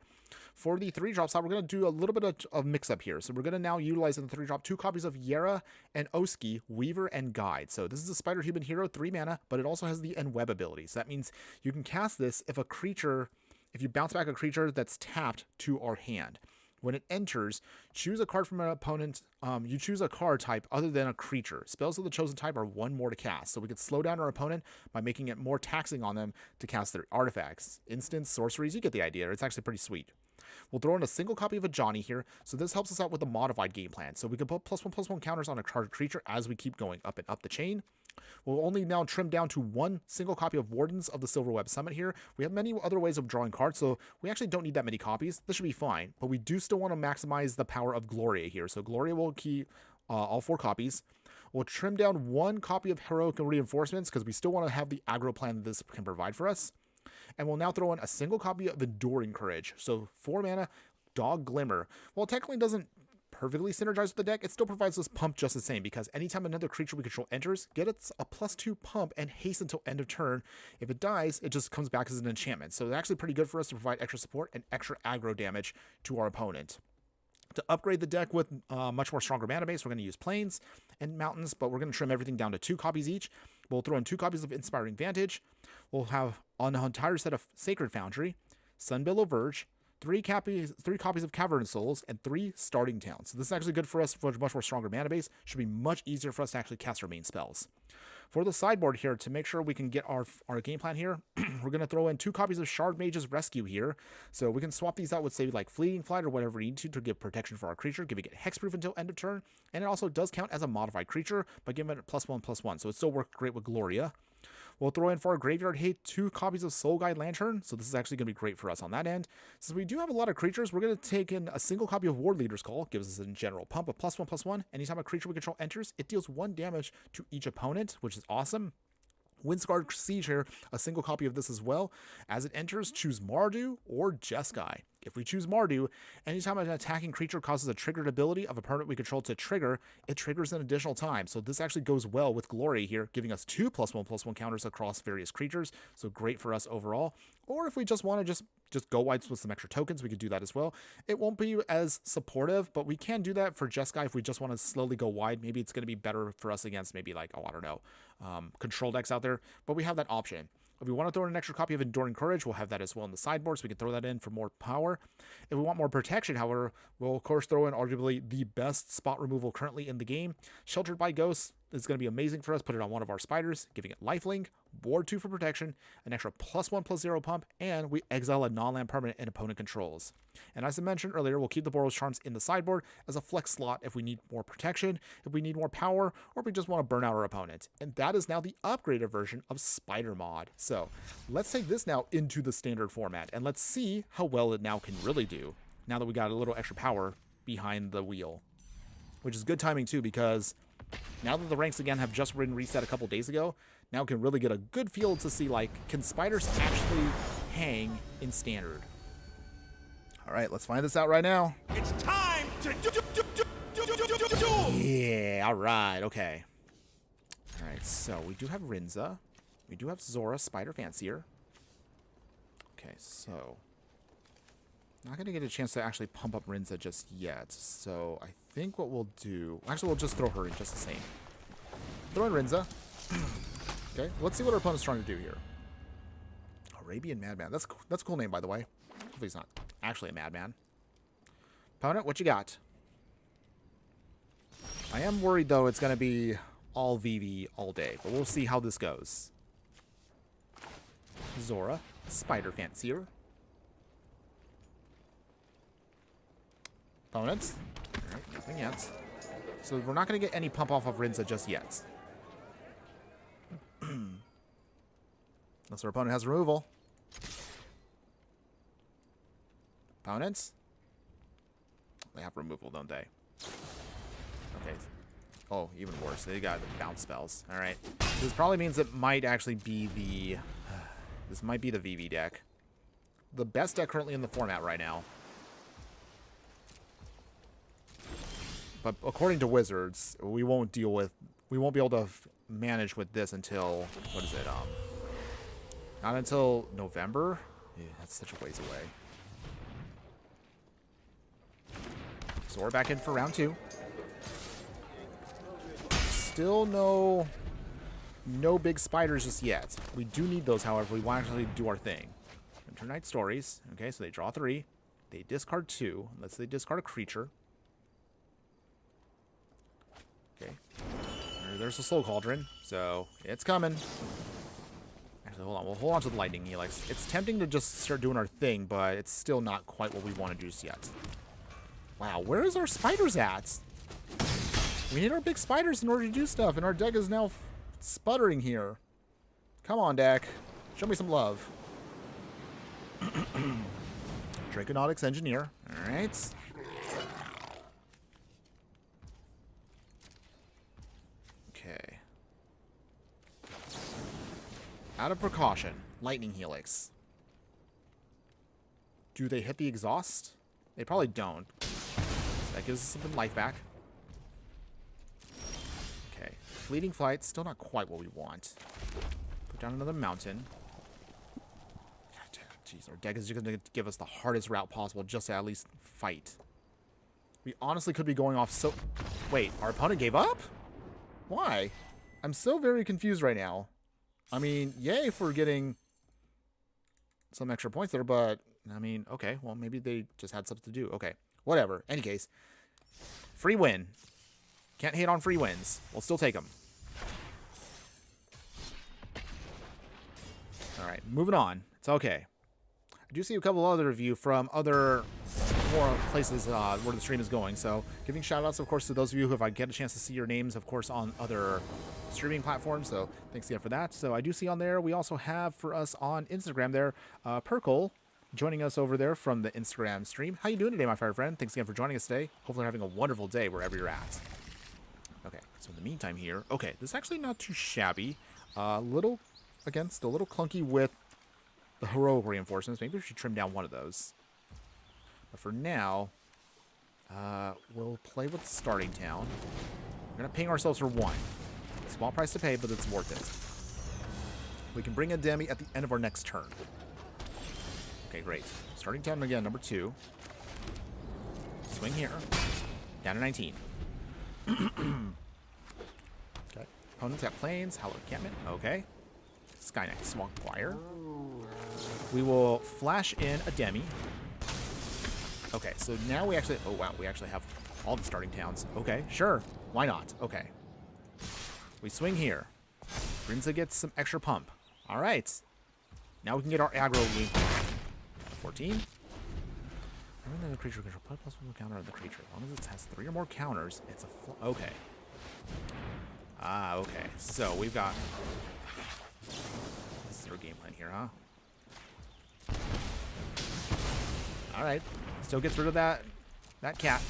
Speaker 1: For the 3-drop slot, we're going to do a little bit of mix-up here. So we're going to now utilize in the 3-drop 2 copies of Yera and Oski, Weaver, and Guide. So this is a Spider Human Hero, 3 mana, but it also has the Enweb ability. So that means you can cast this if you bounce back a creature that's tapped to our hand. When it enters, choose a card from an opponent. You choose a card type other than a creature. Spells of the chosen type are 1 more to cast, so we could slow down our opponent by making it more taxing on them to cast their artifacts. Instants, sorceries, you get the idea. It's actually pretty sweet. We'll throw in a single copy of a Johnny here, so this helps us out with the modified game plan. So we can put +1/+1 counters on a charged creature as we keep going up and up the chain. We'll only now trim down to 1 single copy of Wardens of the Silverweb Summit here. We have many other ways of drawing cards, so we actually don't need that many copies. This should be fine, but we do still want to maximize the power of Gloria here. So Gloria will keep all 4 copies. We'll trim down 1 copy of Heroic Reinforcements because we still want to have the aggro plan that this can provide for us. And we'll now throw in a single copy of Enduring Courage. So 4 mana, Dog Glimmer. Well, it technically doesn't perfectly synergize with the deck, it still provides us pump just the same, because anytime another creature we control enters, get it a +2 pump and haste until end of turn. If it dies, it just comes back as an enchantment. So it's actually pretty good for us to provide extra support and extra aggro damage to our opponent. To upgrade the deck with much more stronger mana base, we're going to use Plains and Mountains, but we're going to trim everything down to 2 copies each. We'll throw in 2 copies of Inspiring Vantage. We'll have on an entire set of Sacred Foundry, Sunbillow Verge, 3 copies of Cavern Souls, and 3 Starting Towns. So this is actually good for us for a much more stronger mana base. Should be much easier for us to actually cast our main spells. For the sideboard here, to make sure we can get our game plan here, we're going to throw in 2 copies of Shard Mage's Rescue here. So we can swap these out with, say, like Fleeting Flight or whatever we need to give protection for our creature, giving it hexproof until end of turn. And it also does count as a modified creature by giving it +1/+1. So it still works great with Gloria. We'll throw in for our graveyard hate 2 copies of Soul Guide Lantern, so this is actually going to be great for us on that end. Since we do have a lot of creatures, we're going to take in a single copy of Ward Leader's Call, gives us a general pump of +1/+1. Anytime a creature we control enters, it deals 1 damage to each opponent, which is awesome. Windscarred Siege here, a single copy of this as well. As it enters, choose Mardu or Jeskai. If we choose Mardu, anytime an attacking creature causes a triggered ability of a permanent we control to trigger, it triggers an additional time. So this actually goes well with Glory here, giving us 2 +1/+1 counters across various creatures. So great for us overall. Or if we just want to just go wide with some extra tokens, we could do that as well. It won't be as supportive, but we can do that for Jeskai if we just want to slowly go wide. Maybe it's going to be better for us against maybe like, I don't know, control decks out there. But we have that option. If we want to throw in an extra copy of Enduring Courage, we'll have that as well in the sideboard, so we can throw that in for more power. If we want more protection, however, we'll of course throw in arguably the best spot removal currently in the game. Sheltered by Ghosts is going to be amazing for us. Put it on one of our spiders, giving it lifelink, ward 2 for protection, an extra +1/+0 pump, and we exile a non-land permanent and opponent controls. And as I mentioned earlier, we'll keep the Boros Charms in the sideboard as a flex slot if we need more protection, if we need more power, or if we just want to burn out our opponent. And that is now the upgraded version of Spider Mod. So let's take this now into the standard format, and let's see how well it now can really do, now that we got a little extra power behind the wheel. Which is good timing too, because now that the ranks again have just been reset a couple days ago, now we can really get a good feel to see, like, can spiders actually hang in standard? All right, let's find this out right now.
Speaker 3: It's time to do.
Speaker 1: Yeah, all right, okay. All right, so we do have Rinza. We do have Zora, Spider Fancier. Okay, so not going to get a chance to actually pump up Rinza just yet. So I think what we'll do... Actually, we'll just throw her in just the same. Throw in Rinza. Okay, let's see what our opponent's trying to do here. Arabian Madman. That's a cool name, by the way. Hopefully he's not actually a madman. Opponent, what you got? I am worried, though, it's going to be all VV all day. But we'll see how this goes. Zora, Spider Fancier. Opponents. Alright, nothing yet. So we're not going to get any pump off of Rinza just yet. Unless our opponent has removal. Opponents? They have removal, don't they? Okay. Oh, even worse. They got bounce spells. Alright. This probably means it might actually be the... this might be the VV deck. the best deck currently in the format right now. But according to Wizards, we won't be able to manage with this until, what is it, not until November? Yeah, that's such a ways away. So we're back in for round 2. Still no big spiders just yet. We do need those, however, we want to actually do our thing. Winter Night Stories. Okay, so they draw 3. They discard 2. Let's say they discard a creature. Okay. There's the Slow Cauldron, so it's coming. Actually, hold on. We'll hold on to the Lightning Helix. It's tempting to just start doing our thing, but it's still not quite what we want to do just yet. Wow, where is our spiders at? We need our big spiders in order to do stuff, and our deck is now sputtering here. Come on, deck. Show me some love. Draconautics Engineer. All right. Okay. Out of precaution, Lightning Helix. Do they hit the exhaust? They probably don't. That gives us some life back. Okay. Fleeting Flight, still not quite what we want. Put down another mountain. Jeez, our deck is just going to give us the hardest route possible just to at least fight. We honestly could be going off so... Wait, our opponent gave up? Why? I'm so very confused right now. I mean, yay for getting some extra points there, but, I mean, okay, well, maybe they just had something to do. Okay, whatever. Any case, free win. Can't hate on free wins. We'll still take them. All right, moving on. It's okay. I do see a couple other review from other more places where the stream is going. So giving shout outs, of course, to those of you who, if I get a chance to see your names, of course, on other streaming platforms. So thanks again for that. So I do see on there, we also have for us on Instagram there, Perkle joining us over there from the Instagram stream. How you doing today, my fire friend? Thanks again for joining us today. Hopefully you're having a wonderful day wherever you're at. Okay, so in the meantime here, okay, this is actually not too shabby. Little, again, still a little clunky with the heroic reinforcements. Maybe we should trim down one of those. But for now, we'll play with Starting Town. We're going to ping ourselves for 1. Small price to pay, but it's worth it. We can bring a Demi at the end of our next turn. Okay, great. Starting Town again, number 2. Swing here. Down to 19. Okay. Opponents got Plains, Howler Encampment. Okay. Sky Knight, Swamp Choir. We will flash in a Demi. Okay, so now we actually... Oh, wow. We actually have all the starting towns. Okay, sure. Why not? Okay. We swing here. Grinza gets some extra pump. All right. Now we can get our aggro lead. 14. When the creature control, put a +1 counter on the creature. As long as it has 3 or more counters, it's a... Okay. Ah, okay. So we've got... This is our game plan here, huh? All right. Still gets rid of that cat.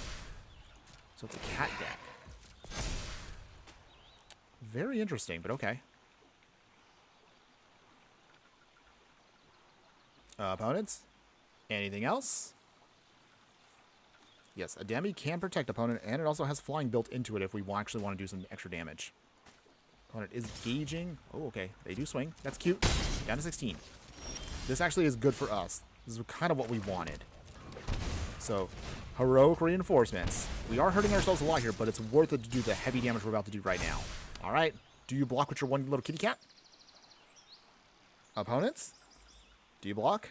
Speaker 1: So it's a cat deck. Very interesting, but okay. Opponents? Anything else? Yes, a Demi can protect opponent, and it also has flying built into it if we actually want to do some extra damage. Opponent is gauging. Oh, okay. They do swing. That's cute. Down to 16. This actually is good for us. This is kind of what we wanted. So, heroic reinforcements. We are hurting ourselves a lot here, but it's worth it to do the heavy damage we're about to do right now. All right. Do you block with your one little kitty cat? Opponents? Do you block?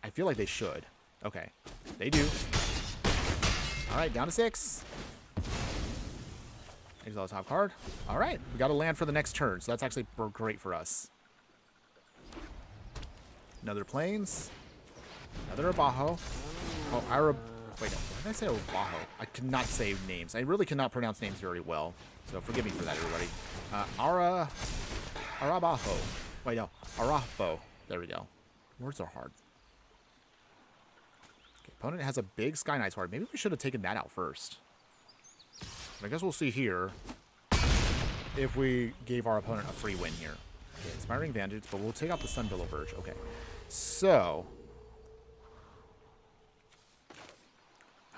Speaker 1: I feel like they should. Okay. They do. All right. Down to 6. Exile top card. All right. We got to land for the next turn, so that's actually great for us. Another Plains. Another Abajo. Oh, wait, no. Why did I say Abajo? I cannot say names. I really cannot pronounce names very well. So forgive me for that, everybody. Arabajo. Wait, no. Arafo. There we go. Words are hard. Okay, opponent has a big Sky Knight Sword. Maybe we should have taken that out first. But I guess we'll see here if we gave our opponent a free win here. Okay, Inspiring Vantage, but we'll take out the Sunbillow Verge. Okay. So,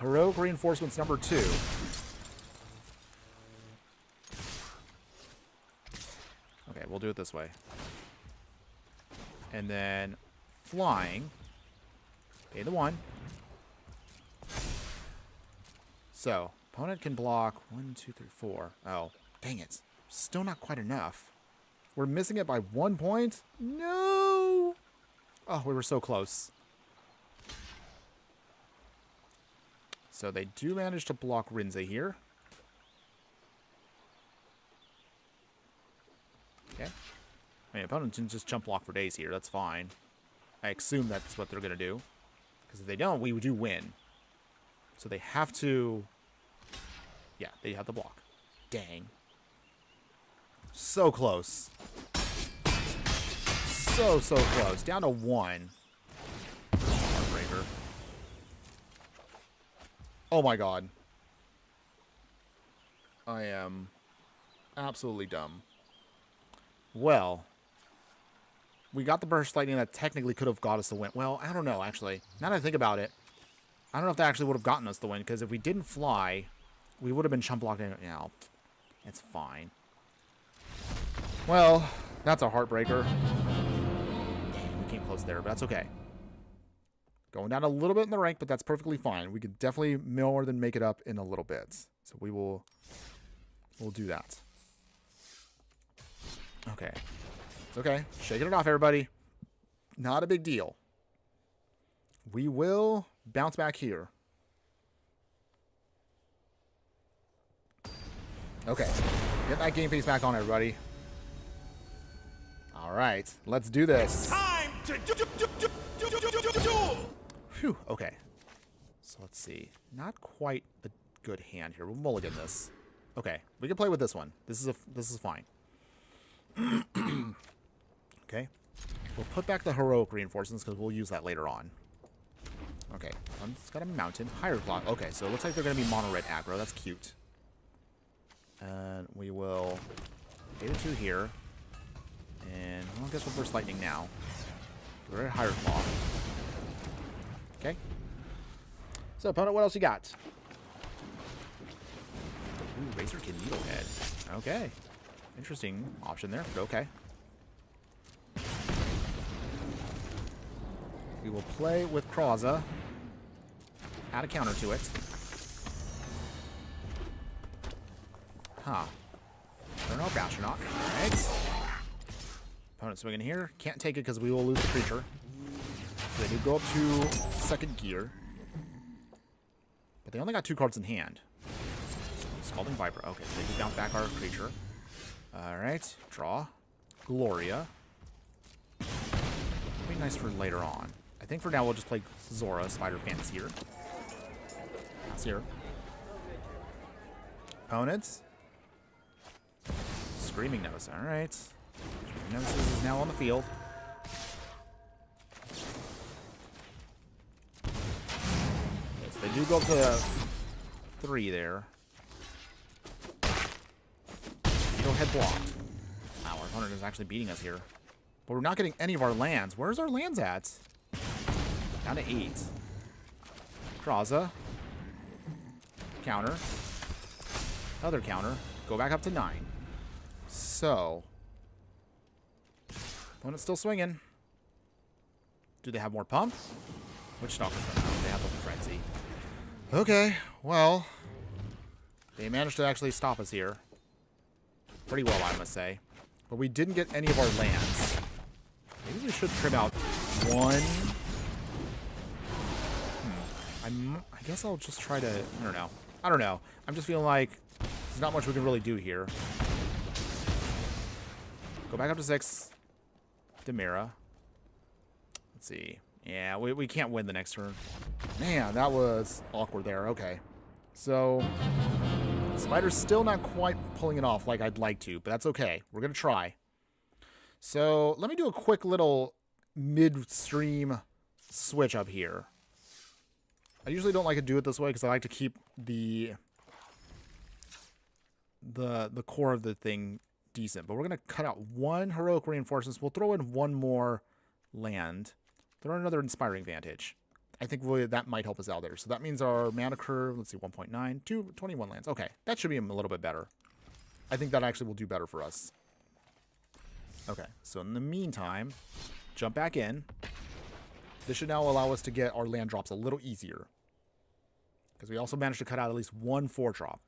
Speaker 1: Heroic Reinforcements number 2. Okay, we'll do it this way. And then flying. Pay the 1. So, opponent can block 1, 2, 3, 4. Oh, dang it. Still not quite enough. We're missing it by 1 point? No! Oh, we were so close. So they do manage to block Rinze here. Okay. I mean, opponent can just jump block for days here. That's fine. I assume that's what they're going to do. Because if they don't, we do win. So they have to... Yeah, they have to block. Dang. So close. So close. Down to 1. Heartbreaker. Oh my god. I am absolutely dumb. Well, we got the burst lightning that technically could have got us the win. Well, I don't know, actually. Now that I think about it, I don't know if that actually would have gotten us the win, because if we didn't fly, we would have been chump blocked in it now. It's fine. Well, that's a heartbreaker. Dang, we came close there, but that's okay. Going down a little bit in the rank, but that's perfectly fine. We could definitely more than make it up in a little bit. So we'll do that. Okay. It's okay. Shaking it off, everybody. Not a big deal. We will bounce back here. Okay. Get that game face back on, everybody. All right. Let's do this.
Speaker 3: Time to duel!
Speaker 1: Phew. Okay. So let's see. Not quite a good hand here. We'll mulligan this. Okay. We can play with this one. This is fine. Okay. We'll put back the heroic reinforcements because we'll use that later on. Okay. It's got a mountain. Higher clock. Okay, so it looks like they're going to be mono red aggro. That's cute. And we will get a 2 here. And I guess we'll burst lightning now. We're at higher claw. Okay. So, opponent, what else you got? Ooh, Razorkin Needlehead. Okay. Interesting option there, but okay. We will play with Krauza. Add a counter to it. Huh. Turn off Astronaut. Alright. Opponent swinging here. Can't take it because we will lose the creature. So they do go up to second gear. But they only got 2 cards in hand. Scalding Viper. Okay, so they do bounce back our creature. Alright. Draw. Gloria. That'd be nice for later on. I think for now we'll just play Zora, Spider Fancier. Fancier. Opponents. Screaming Nemesis. Alright. Screaming Nemesis is now on the field. Okay, so they do go up to 3 there. Needlehead blocked. Wow, our opponent is actually beating us here. But we're not getting any of our lands. Where's our lands at? Down to 8. Krauza. Counter. Other counter. Go back up to 9. So. Opponent's still swinging. Do they have more pump? Which stalkers are now? They have the frenzy. Okay, well. They managed to actually stop us here. Pretty well, I must say. But we didn't get any of our lands. Maybe we should trim out 1. I guess I'll just try to... I don't know. I'm just feeling like there's not much we can really do here. Go back up to 6. Demira. Let's see. Yeah, we can't win the next turn. Man, that was awkward there. Okay. So, Spider's still not quite pulling it off like I'd like to, but that's okay. We're going to try. So, let me do a quick little midstream switch up here. I usually don't like to do it this way because I like to keep the core of the thing decent. But we're going to cut out 1 heroic reinforcements. We'll throw in 1 more land. Throw in another inspiring vantage. I think that might help us out there. So that means our mana curve, let's see, 1.9, 21 lands. Okay, that should be a little bit better. I think that actually will do better for us. Okay, so in the meantime, jump back in. This should now allow us to get our land drops a little easier. Because we also managed to cut out at least one 4-drop.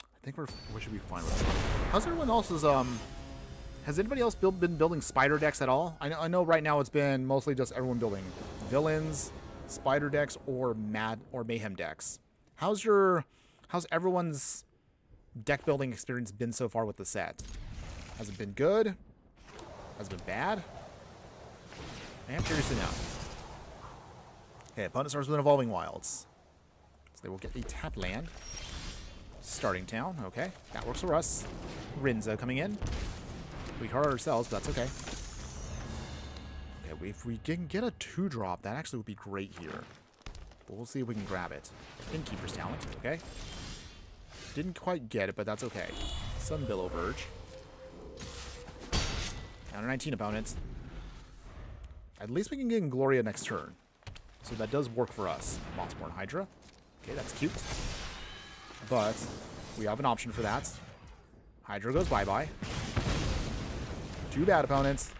Speaker 1: I think we should be fine with that. How's everyone else's, has anybody else been building spider decks at all? I know right now it's been mostly just everyone building villains, spider decks, or mayhem decks. How's everyone's deck building experience been so far with the set? Has it been good? Has it been bad? I am curious to know. Okay, opponent starts with Evolving Wilds. So they will get a tap land. Starting town, okay. That works for us. Rinza coming in. We hurt ourselves, but that's okay. Okay, if we can get a 2-drop, that actually would be great here. But we'll see if we can grab it. Innkeeper's Talent, okay. Didn't quite get it, but that's okay. Sunbillow Verge. Counter 19 opponents. At least we can get in Gloria next turn. So that does work for us. Mossborn Hydra. Okay, that's cute. But we have an option for that. Hydra goes bye-bye. Too bad, opponents.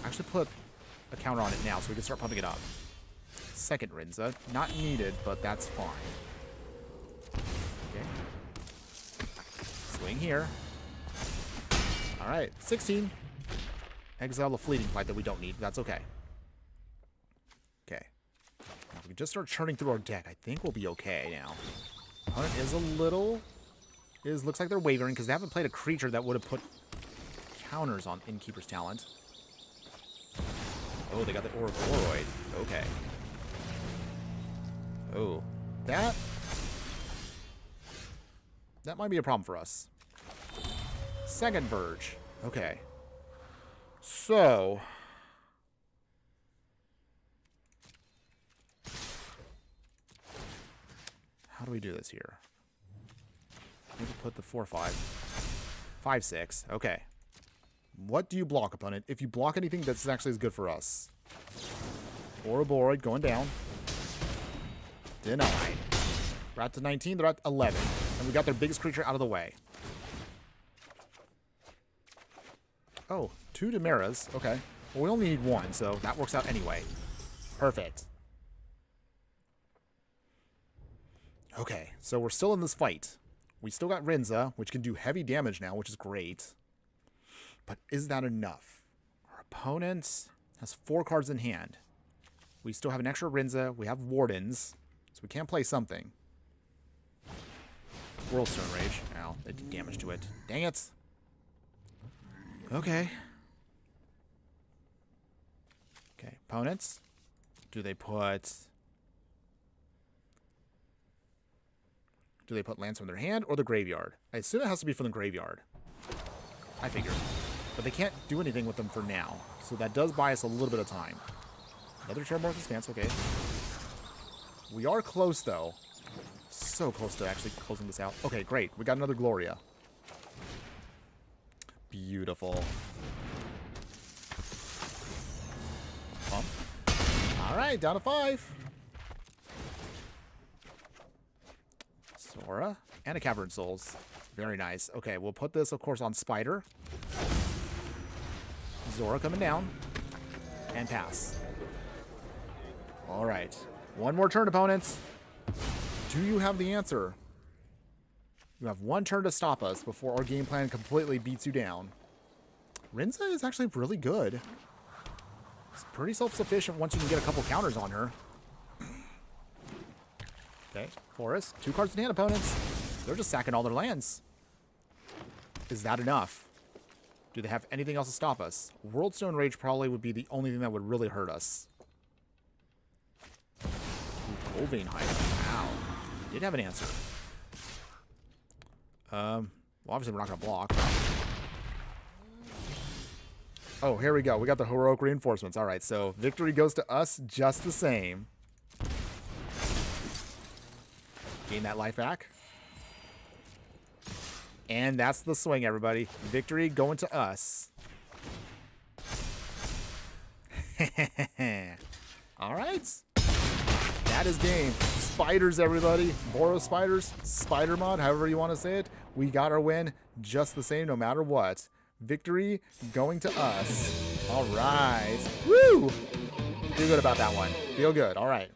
Speaker 1: Actually put a counter on it now so we can start pumping it up. Second Rinza. Not needed, but that's fine. Okay. Swing here. Alright, 16. Exile the Fleeting Fight that we don't need. That's okay. Okay. Now if we just start churning through our deck, I think we'll be okay now. Opponent is a little... looks like they're wavering because they haven't played a creature that would have put counters on Innkeeper's Talent. Oh, they got the Ouroboros. Okay. Oh. That might be a problem for us. Second Verge. Okay. So... how do we do this here? Maybe put the 4/5. 5/6. Okay. What do you block, opponent? If you block anything, that's actually as good for us. Ouroboros going down. Denied. We're at to 19. They're at 11. And we got their biggest creature out of the way. Oh, 2 Demaras. Okay. Well, we only need 1, so that works out anyway. Perfect. Okay, so we're still in this fight. We still got Rinza, which can do heavy damage now, which is great. But is that enough? Our opponent has 4 cards in hand. We still have an extra Rinza. We have Wardens, so we can play something. Whirlstone Rage. Ow, they did damage to it. Dang it. Okay. Okay, opponents. Do they put lands from their hand or the graveyard? I assume it has to be from the graveyard. I figured. But they can't do anything with them for now. So that does buy us a little bit of time. Another Terramorphous Stance, okay. We are close, though. So close to actually closing this out. Okay, great. We got another Gloria. Beautiful. Pump. All right, down to 5. Sora and a Cavern Souls. Very nice. Okay, we'll put this, of course, on Spider. Zora coming down. And pass. All right. One more turn, opponents. Do you have the answer? You have 1 turn to stop us before our game plan completely beats you down. Rinza is actually really good. It's pretty self-sufficient once you can get a couple counters on her. Okay, Forest. 2 cards in hand, opponents. They're just sacking all their lands. Is that enough? Do they have anything else to stop us? Worldstone Rage probably would be the only thing that would really hurt us. Goldvein Hydra. Wow. Did have an answer. Well, obviously we're not going to block. Oh, here we go. We got the Heroic Reinforcements. All right, so victory goes to us just the same. Gain that life back. And that's the swing, everybody. Victory going to us. All right. That is game. Spiders, everybody. Boros Spiders, Spider Mod, however you want to say it. We got our win just the same, no matter what. Victory going to us. All right. Woo! Feel good about that one. Feel good. All right.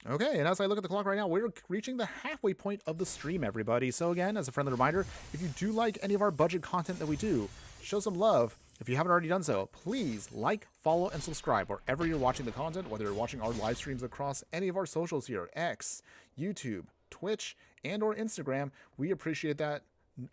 Speaker 1: Okay, and as I look at the clock right now, we're reaching the halfway point of the stream, everybody. So again, as a friendly reminder, if you do like any of our budget content that we do, show some love. If you haven't already done so, please like, follow, and subscribe wherever you're watching the content, whether you're watching our live streams across any of our socials here, X, YouTube, Twitch, and or Instagram. We appreciate that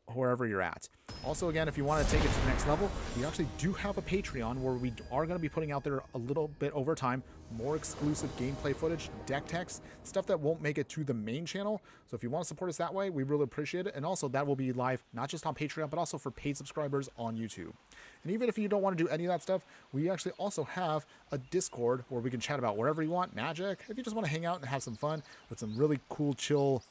Speaker 1: wherever you're at. Also, again, if you want to take it to the next level, we actually do have a Patreon where we are going to be putting out there a little bit over time more exclusive gameplay footage, deck techs, stuff that won't make it to the main channel. So if you want to support us that way, we really appreciate it. And also that will be live not just on Patreon, but also for paid subscribers on YouTube. And even if you don't want to do any of that stuff, we actually also have a Discord where we can chat about whatever you want, Magic. If you just want to hang out and have some fun with some really cool, chill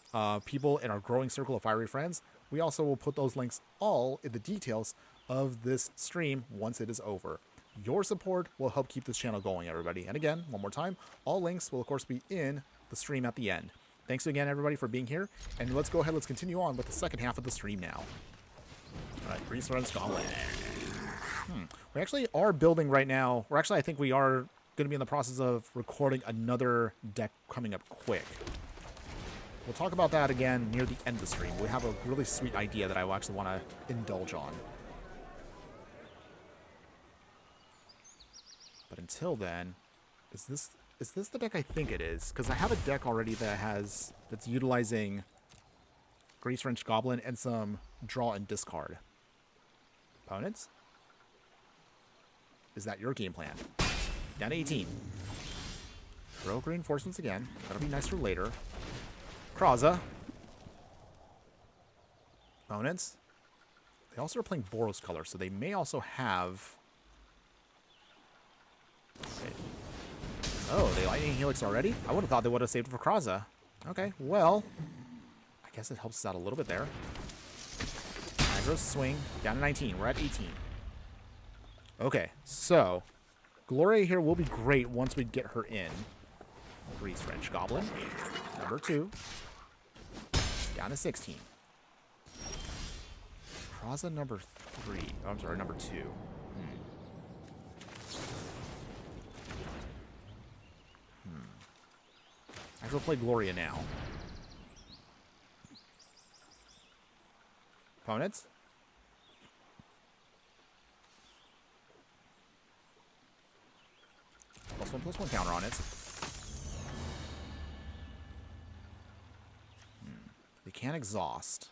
Speaker 1: people in our growing circle of fiery friends, we also will put those links all in the details of this stream once it is over. Your support will help keep this channel going, everybody. And again, one more time, all links will, of course, be in the stream at the end. Thanks again, everybody, for being here. And let's go ahead, let's continue on with the second half of the stream now. All right, Grease runs Scotland. We actually are building right now. We're actually, I think we are going to be in the process of recording another deck coming up quick. We'll talk about that again near the end of the stream. We have a really sweet idea that I actually want to indulge on. But until then, is this the deck I think it is? Because I have a deck already that's utilizing Grease Wrench Goblin and some draw and discard. Opponents? Is that your game plan? Down to 18. Rogue Reinforcements again. That'll be nice for later. Kraza. Opponents. They also are playing Boros color, so they may also have... Okay. Oh, they Lightning Helix already? I would have thought they would have saved it for Kraza. Okay, well... I guess it helps us out a little bit there. Aggro swing. Down to 19. We're at 18. Okay, so... Gloria here will be great once we get her in. Grease Wrench Goblin. Number 2. Down to 16. Kraza number 3. Oh, I'm sorry, number 2. I will play Gloria now. Opponents? +1/+1 counter on it. They can't exhaust.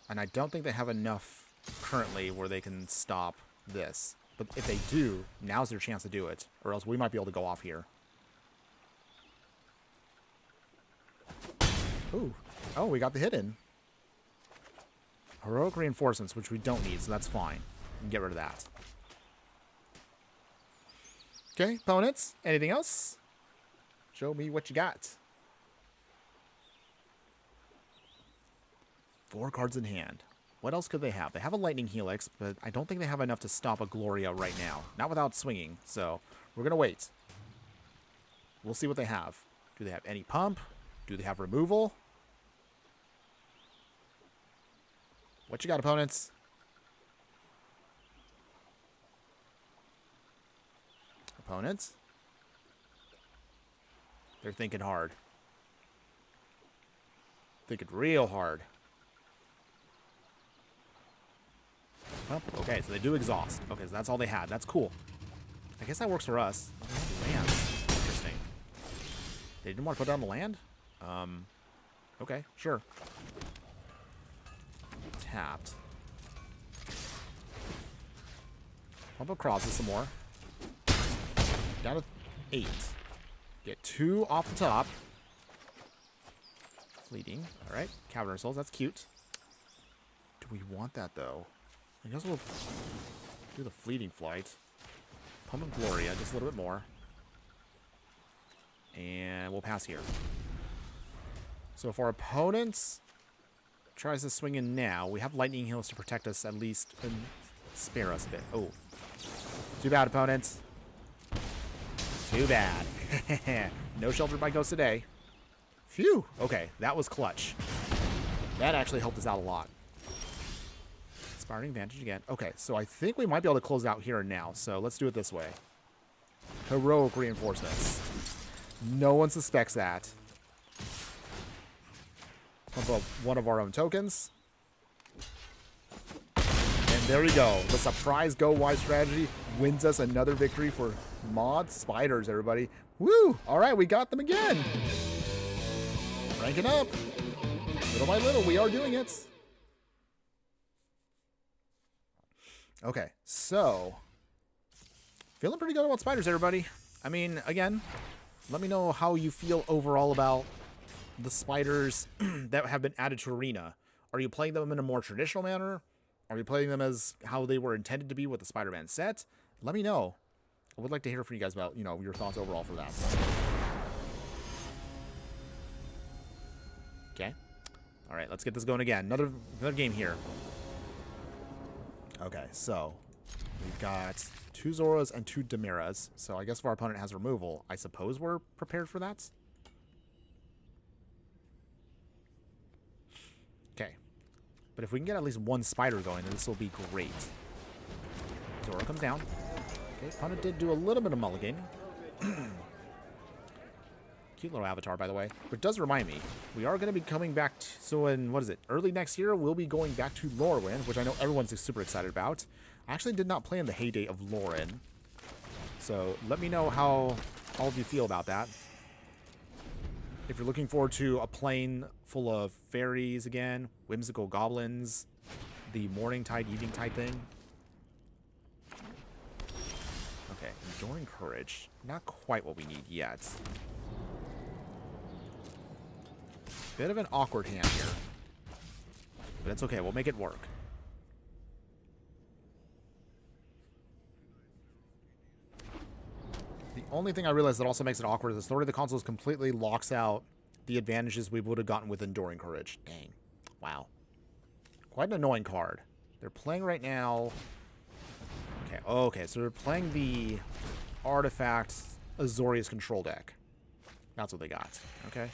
Speaker 1: And I don't think they have enough currently where they can stop this. But if they do, now's their chance to do it. Or else we might be able to go off here. Ooh. Oh, we got the hit in. Heroic Reinforcements, which we don't need, so that's fine. We can get rid of that. Okay, opponents. Anything else? Show me what you got. 4 cards in hand. What else could they have? They have a Lightning Helix, but I don't think they have enough to stop a Gloria right now. Not without swinging, so we're going to wait. We'll see what they have. Do they have any pump? Do they have removal? What you got, opponents? Opponents? They're thinking hard. Thinking real hard. Oh, okay, so they do exhaust. Okay, so that's all they had. That's cool. I guess that works for us. Lands. Interesting. They didn't want to put down the land? Okay, sure. Tapped. Pump across this some more. Down to 8. Get 2 off the top. Fleeting. Alright. Cavern Souls. That's cute. Do we want that, though? I guess we'll do the Fleeting Flight. Pump and Gloria. Just a little bit more. And we'll pass here. So if our opponent tries to swing in now, we have Lightning Heals to protect us at least and spare us a bit. Oh. Too bad, opponents. Too bad. No shelter by Ghost today. Phew. Okay, that was clutch. That actually helped us out a lot. Inspiring advantage again. Okay, so I think we might be able to close out here and now. So let's do it this way. Heroic reinforcements. No one suspects that. One of our own tokens. And there we go. The surprise go wide strategy wins us another victory for mod spiders, everybody. Woo! All right, we got them again. Ranking up. Little by little, we are doing it. Okay, so feeling pretty good about spiders, everybody. I mean, again, let me know how you feel overall about the spiders that have been added to Arena. Are you playing them in a more traditional manner? Are you playing them as how they were intended to be with the Spider-Man set? Let me know. I would like to hear from you guys about, your thoughts overall for that. Okay. All right, let's get this going again. Another game here. Okay, so we've got 2 Zoras and 2 Demiras. So I guess if our opponent has removal, I suppose we're prepared for that. Okay. But if we can get at least 1 spider going, then this will be great. Zora comes down. Okay, opponent did do a little bit of mulliganing. Cute little avatar, by the way. But it does remind me, we are going to be coming back so in, early next year, we'll be going back to Lorwyn, which I know everyone's super excited about. I actually did not play in the heyday of Lauren. So let me know how all of you feel about that. If you're looking forward to a plane full of fairies again, whimsical goblins, the morning tide, evening tide thing. Okay, enduring courage. Not quite what we need yet. Bit of an awkward hand here. But it's okay, we'll make it work. The only thing I realized that also makes it awkward is the Authority of the Consuls completely locks out the advantages we would have gotten with Enduring Courage. Dang. Wow. Quite an annoying card. They're playing right now... Okay, so they're playing the Artifact Azorius control deck. That's what they got. Okay.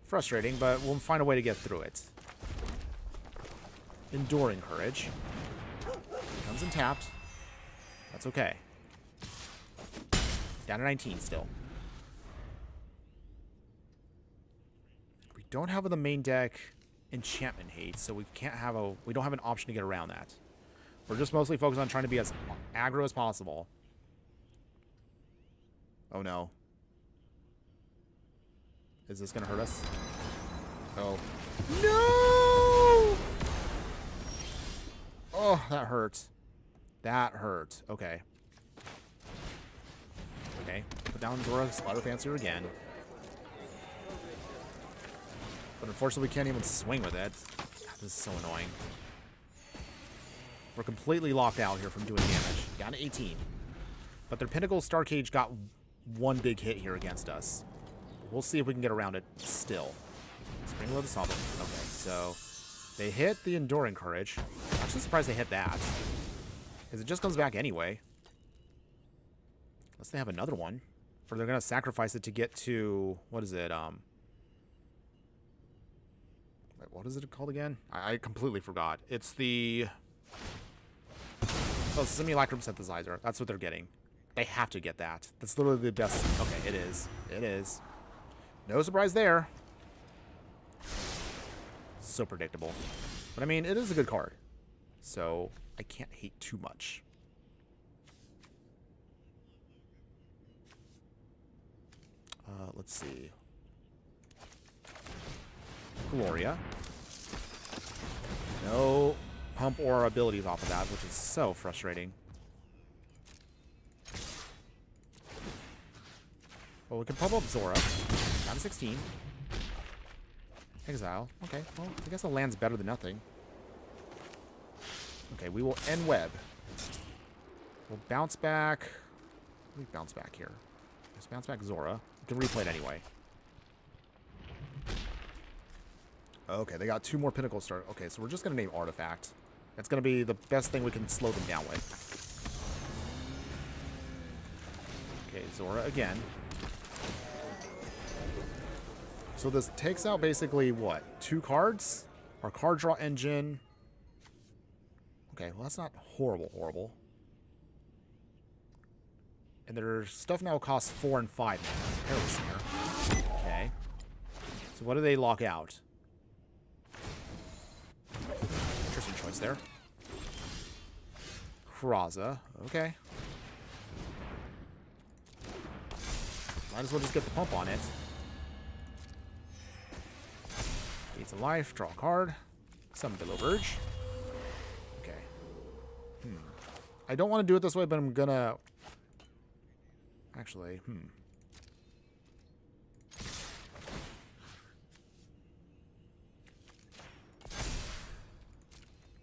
Speaker 1: Frustrating, but we'll find a way to get through it. Enduring Courage. Comes in tapped. That's okay. Down to 19 still. We don't have in the main deck enchantment hate, so we don't have an option to get around that. We're just mostly focused on trying to be as aggro as possible. Oh no. Is this gonna hurt us? Oh. No! Oh, that hurts. That hurt. Okay. Okay. Put down Zora Spider Fancier again. But unfortunately, we can't even swing with it. This is so annoying. We're completely locked out here from doing damage. Down to 18. But their Pinnacle Star Cage got 1 big hit here against us. We'll see if we can get around it still. Spring Load the Sovereign. Okay, so they hit the Enduring Courage. I'm actually surprised they hit that. Because it just comes back anyway. Unless they have another one. Or they're going to sacrifice it to get to... What is it? Wait, what is it called again? I completely forgot. It's the... Oh, Simulacrum Synthesizer. That's what they're getting. They have to get that. That's literally the best... Okay, it is. It is. No surprise there. So predictable. But I mean, it is a good card. So, I can't hate too much. Let's see. Gloria. No pump or abilities off of that, which is so frustrating. Well, we can pump up Zora. Down to 16. Exile. Okay, well, I guess the land's better than nothing. Okay, we will end web. We'll bounce back. We bounce back here. Let's bounce back Zora. We can replay it anyway. Okay, they got 2 more Pinnacle Star. Okay, so we're just going to name Artifact. That's going to be the best thing we can slow them down with. Okay, Zora again. So this takes out basically what? 2 cards? Our card draw engine. Okay, well that's not horrible. And their stuff now costs 4 and 5 now. Perilous Snare. Okay. So what do they lock out? Interesting choice there. Kraza. Okay. Might as well just get the pump on it. Gates of Life. Draw a card. Summon Below Verge. Okay. I don't want to do it this way, but I'm gonna... Actually,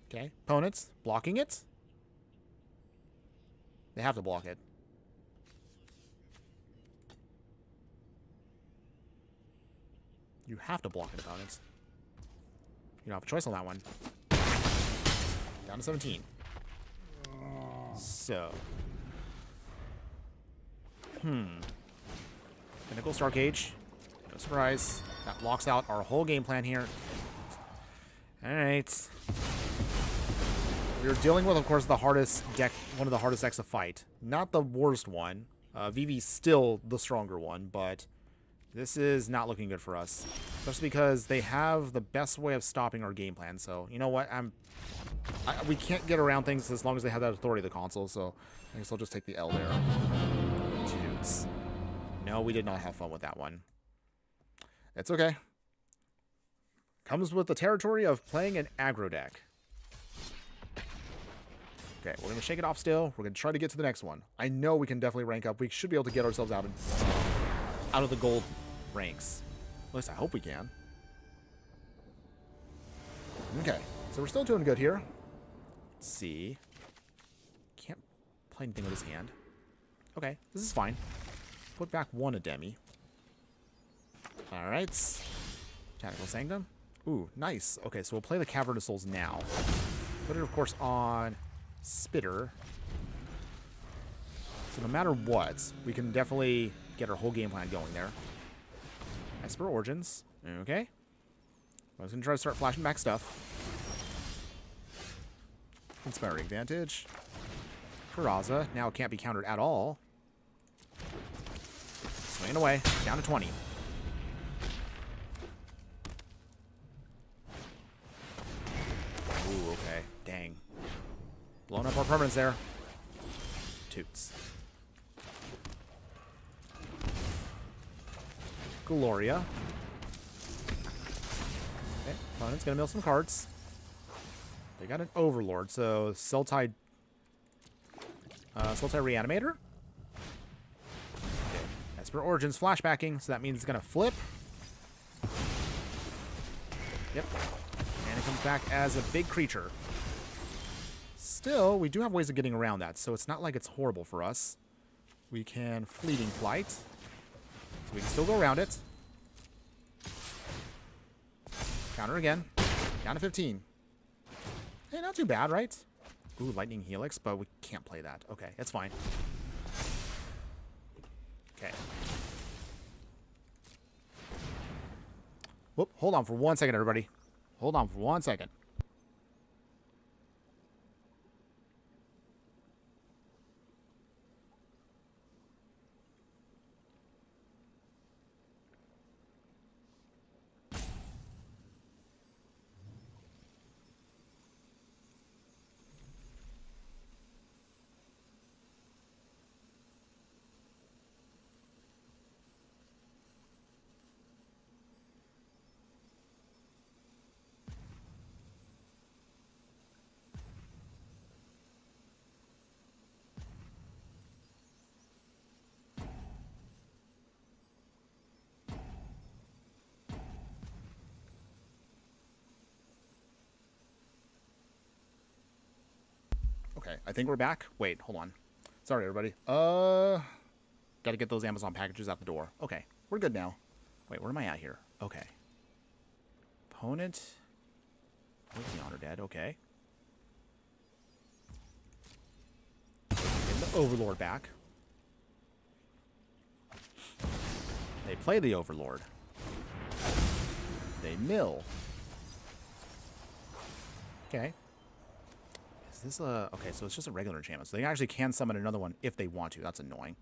Speaker 1: Okay. Opponents blocking it. They have to block it. You have to block it, opponents. You don't have a choice on that one. Down to 17. So. Pinnacle Star Cage. No surprise. That locks out our whole game plan here. Alright. We're dealing with, of course, the hardest deck, one of the hardest decks to fight. Not the worst one. Vivi's still the stronger one, but this is not looking good for us. Especially because they have the best way of stopping our game plan. So, you know what? We can't get around things as long as they have that authority of the console, so I guess I'll just take the L there. Toots. No, we did not have fun with that one. It's okay. Comes with the territory of playing an aggro deck. Okay, we're going to shake it off still. We're going to try to get to the next one. I know we can definitely rank up. We should be able to get ourselves out of the gold ranks. At least I hope we can. Okay, so we're still doing good here. Let's see. Can't play anything with his hand. Okay, this is fine. Put back 1 Ademi. Alright. Tactical Sanctum. Ooh, nice. Okay, so we'll play the Cavern of Souls now. Put it, of course, on Spitter. So no matter what, we can definitely get our whole game plan going there. Esper Origins. Okay. I was going to try to start flashing back stuff. Inspiring Advantage. Karaza. Now it can't be countered at all. Swinging away. Down to 20. Ooh, okay. Dang. Blowing up our permanents there. Toots. Gloria. Okay, opponent's gonna mill some cards. They got an Overlord, so Sultai Reanimator. Okay. Esper Origins flashbacking, so that means it's gonna flip. Yep. And it comes back as a big creature. Still, we do have ways of getting around that, so it's not like it's horrible for us. We can Fleeting Flight. So we can still go around it. Counter again. Down to 15. Hey, not too bad, right? Ooh, Lightning Helix, but we can't play that. Okay, it's fine. Okay. Whoop, hold on for 1 second, everybody. Hold on for 1 second. Okay, I think we're back. Wait, hold on. Sorry, everybody. Gotta get those Amazon packages out the door. Okay, we're good now. Wait, where am I at here? Okay. Opponent. Where's the Honor Dead? Okay. Get the Overlord back. They play the Overlord. They mill. Okay. Is this a... Okay, so it's just a regular enchantment. So they actually can summon another one if they want to. That's annoying.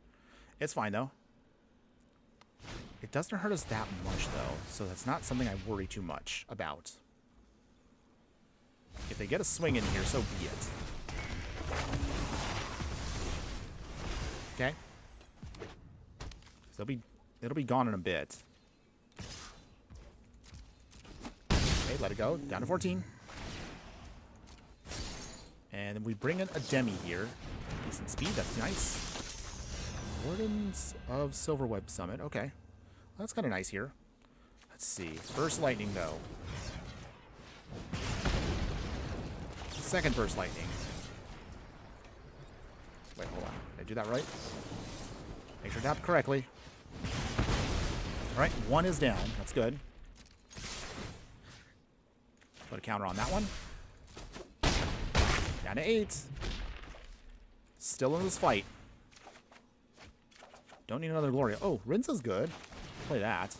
Speaker 1: It's fine, though. It doesn't hurt us that much, though. So that's not something I worry too much about. If they get a swing in here, so be it. Okay. So it'll be gone in a bit. Okay, let it go. Down to 14. And then we bring in a Demi here. Decent speed, that's nice. Wardens of Silverweb Summit. Okay. Well, that's kind of nice here. Let's see. Burst Lightning, though. Second Burst Lightning. Wait, hold on. Did I do that right? Make sure to tap correctly. Alright, one is down. That's good. Put a counter on that one. Down to 8. Still in this fight. Don't need another Gloria. Oh, Rinza's good. Play that.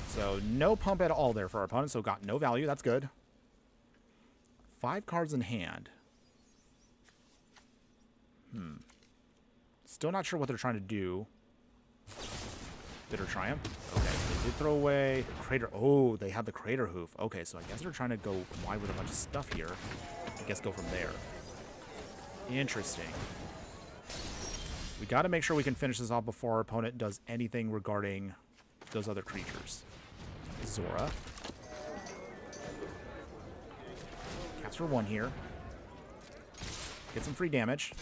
Speaker 1: So no pump at all there for our opponent, so got no value. That's good. 5 cards in hand. Still not sure what they're trying to do. Bitter Triumph. Okay, they did throw away Crater. Oh, they had the Crater Hoof. Okay, so I guess they're trying to go wide with a bunch of stuff here. I guess go from there. Interesting. We got to make sure we can finish this off before our opponent does anything regarding those other creatures. Zora. Cast for 1 here. Get some free damage.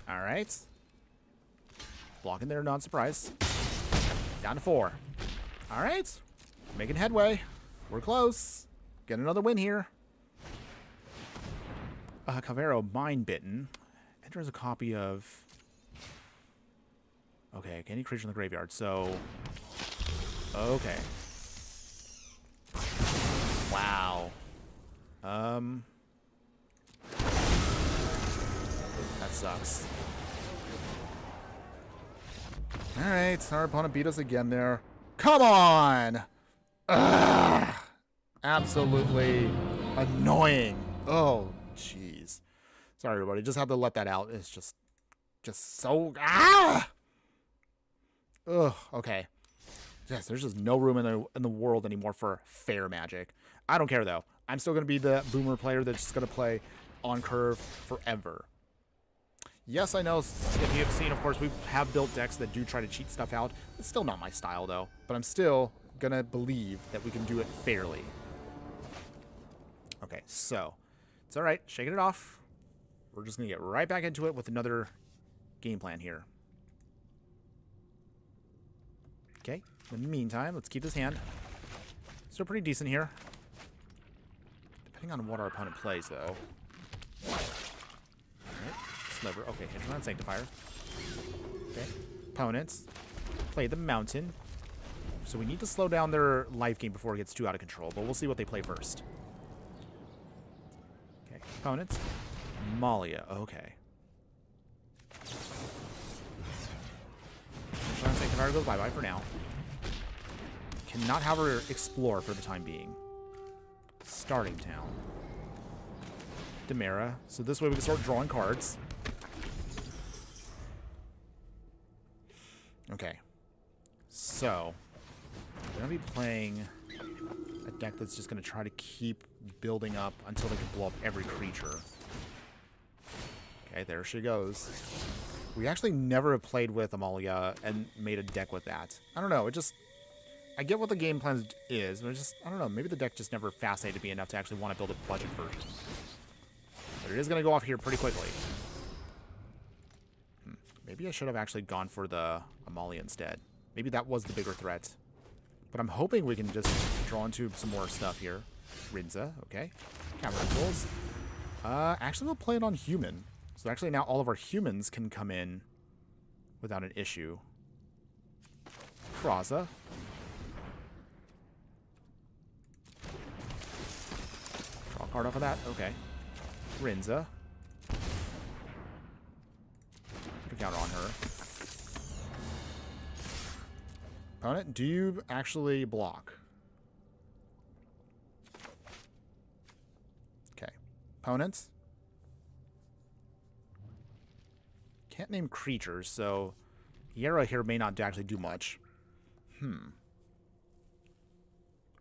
Speaker 1: Alright. Blocking there, not surprised. Down to 4. Alright. Making headway. We're close. Get another win here. Cavero, Mind Bitten. Enters a copy of... Okay, any creature in the graveyard, so... Okay. Wow. That sucks. Alright, our opponent beat us again there. Come on! Ugh! Absolutely annoying. Oh, jeez. Sorry, everybody. Just had to let that out. It's just so... Ah! Ugh, okay. Yes, there's just no room in the world anymore for fair magic. I don't care, though. I'm still going to be the boomer player that's just going to play on curve forever. Yes, I know, if you have seen, of course, we have built decks that do try to cheat stuff out. It's still not my style, though. But I'm still going to believe that we can do it fairly. Okay, so it's all right. Shaking it off. We're just going to get right back into it with another game plan here. Okay, in the meantime, let's keep this hand. Still pretty decent here. Depending on what our opponent plays, though. Alright, Sliver. Okay, Hinterland Sanctifier. Okay, opponents play the Mountain. So we need to slow down their life gain before it gets too out of control, but we'll see what they play first. Okay, opponents. Malia. Okay. Sanctifier goes bye-bye for now. Cannot have her explore for the time being. Starting Town. Demera. So this way we can start drawing cards. Okay. So, we're going to be playing a deck that's just going to try to keep building up until they can blow up every creature. Okay, there she goes. We actually never have played with Amalia and made a deck with that. I don't know, it just... I get what the game plan is, but it's just... I don't know, maybe the deck just never fascinated me enough to actually want to build a budget version. But it is going to go off here pretty quickly. Maybe I should have actually gone for the Amalia instead. Maybe that was the bigger threat. But I'm hoping we can just draw into some more stuff here. Rinza, okay. Camera tools. Actually, we'll play it on human. So actually now all of our humans can come in without an issue. Kraza. Draw a card off of that. Okay. Rinza. Put a counter on her. Opponent, do you actually block? Okay. Opponents? Can't name creatures, so Yara here may not actually do much.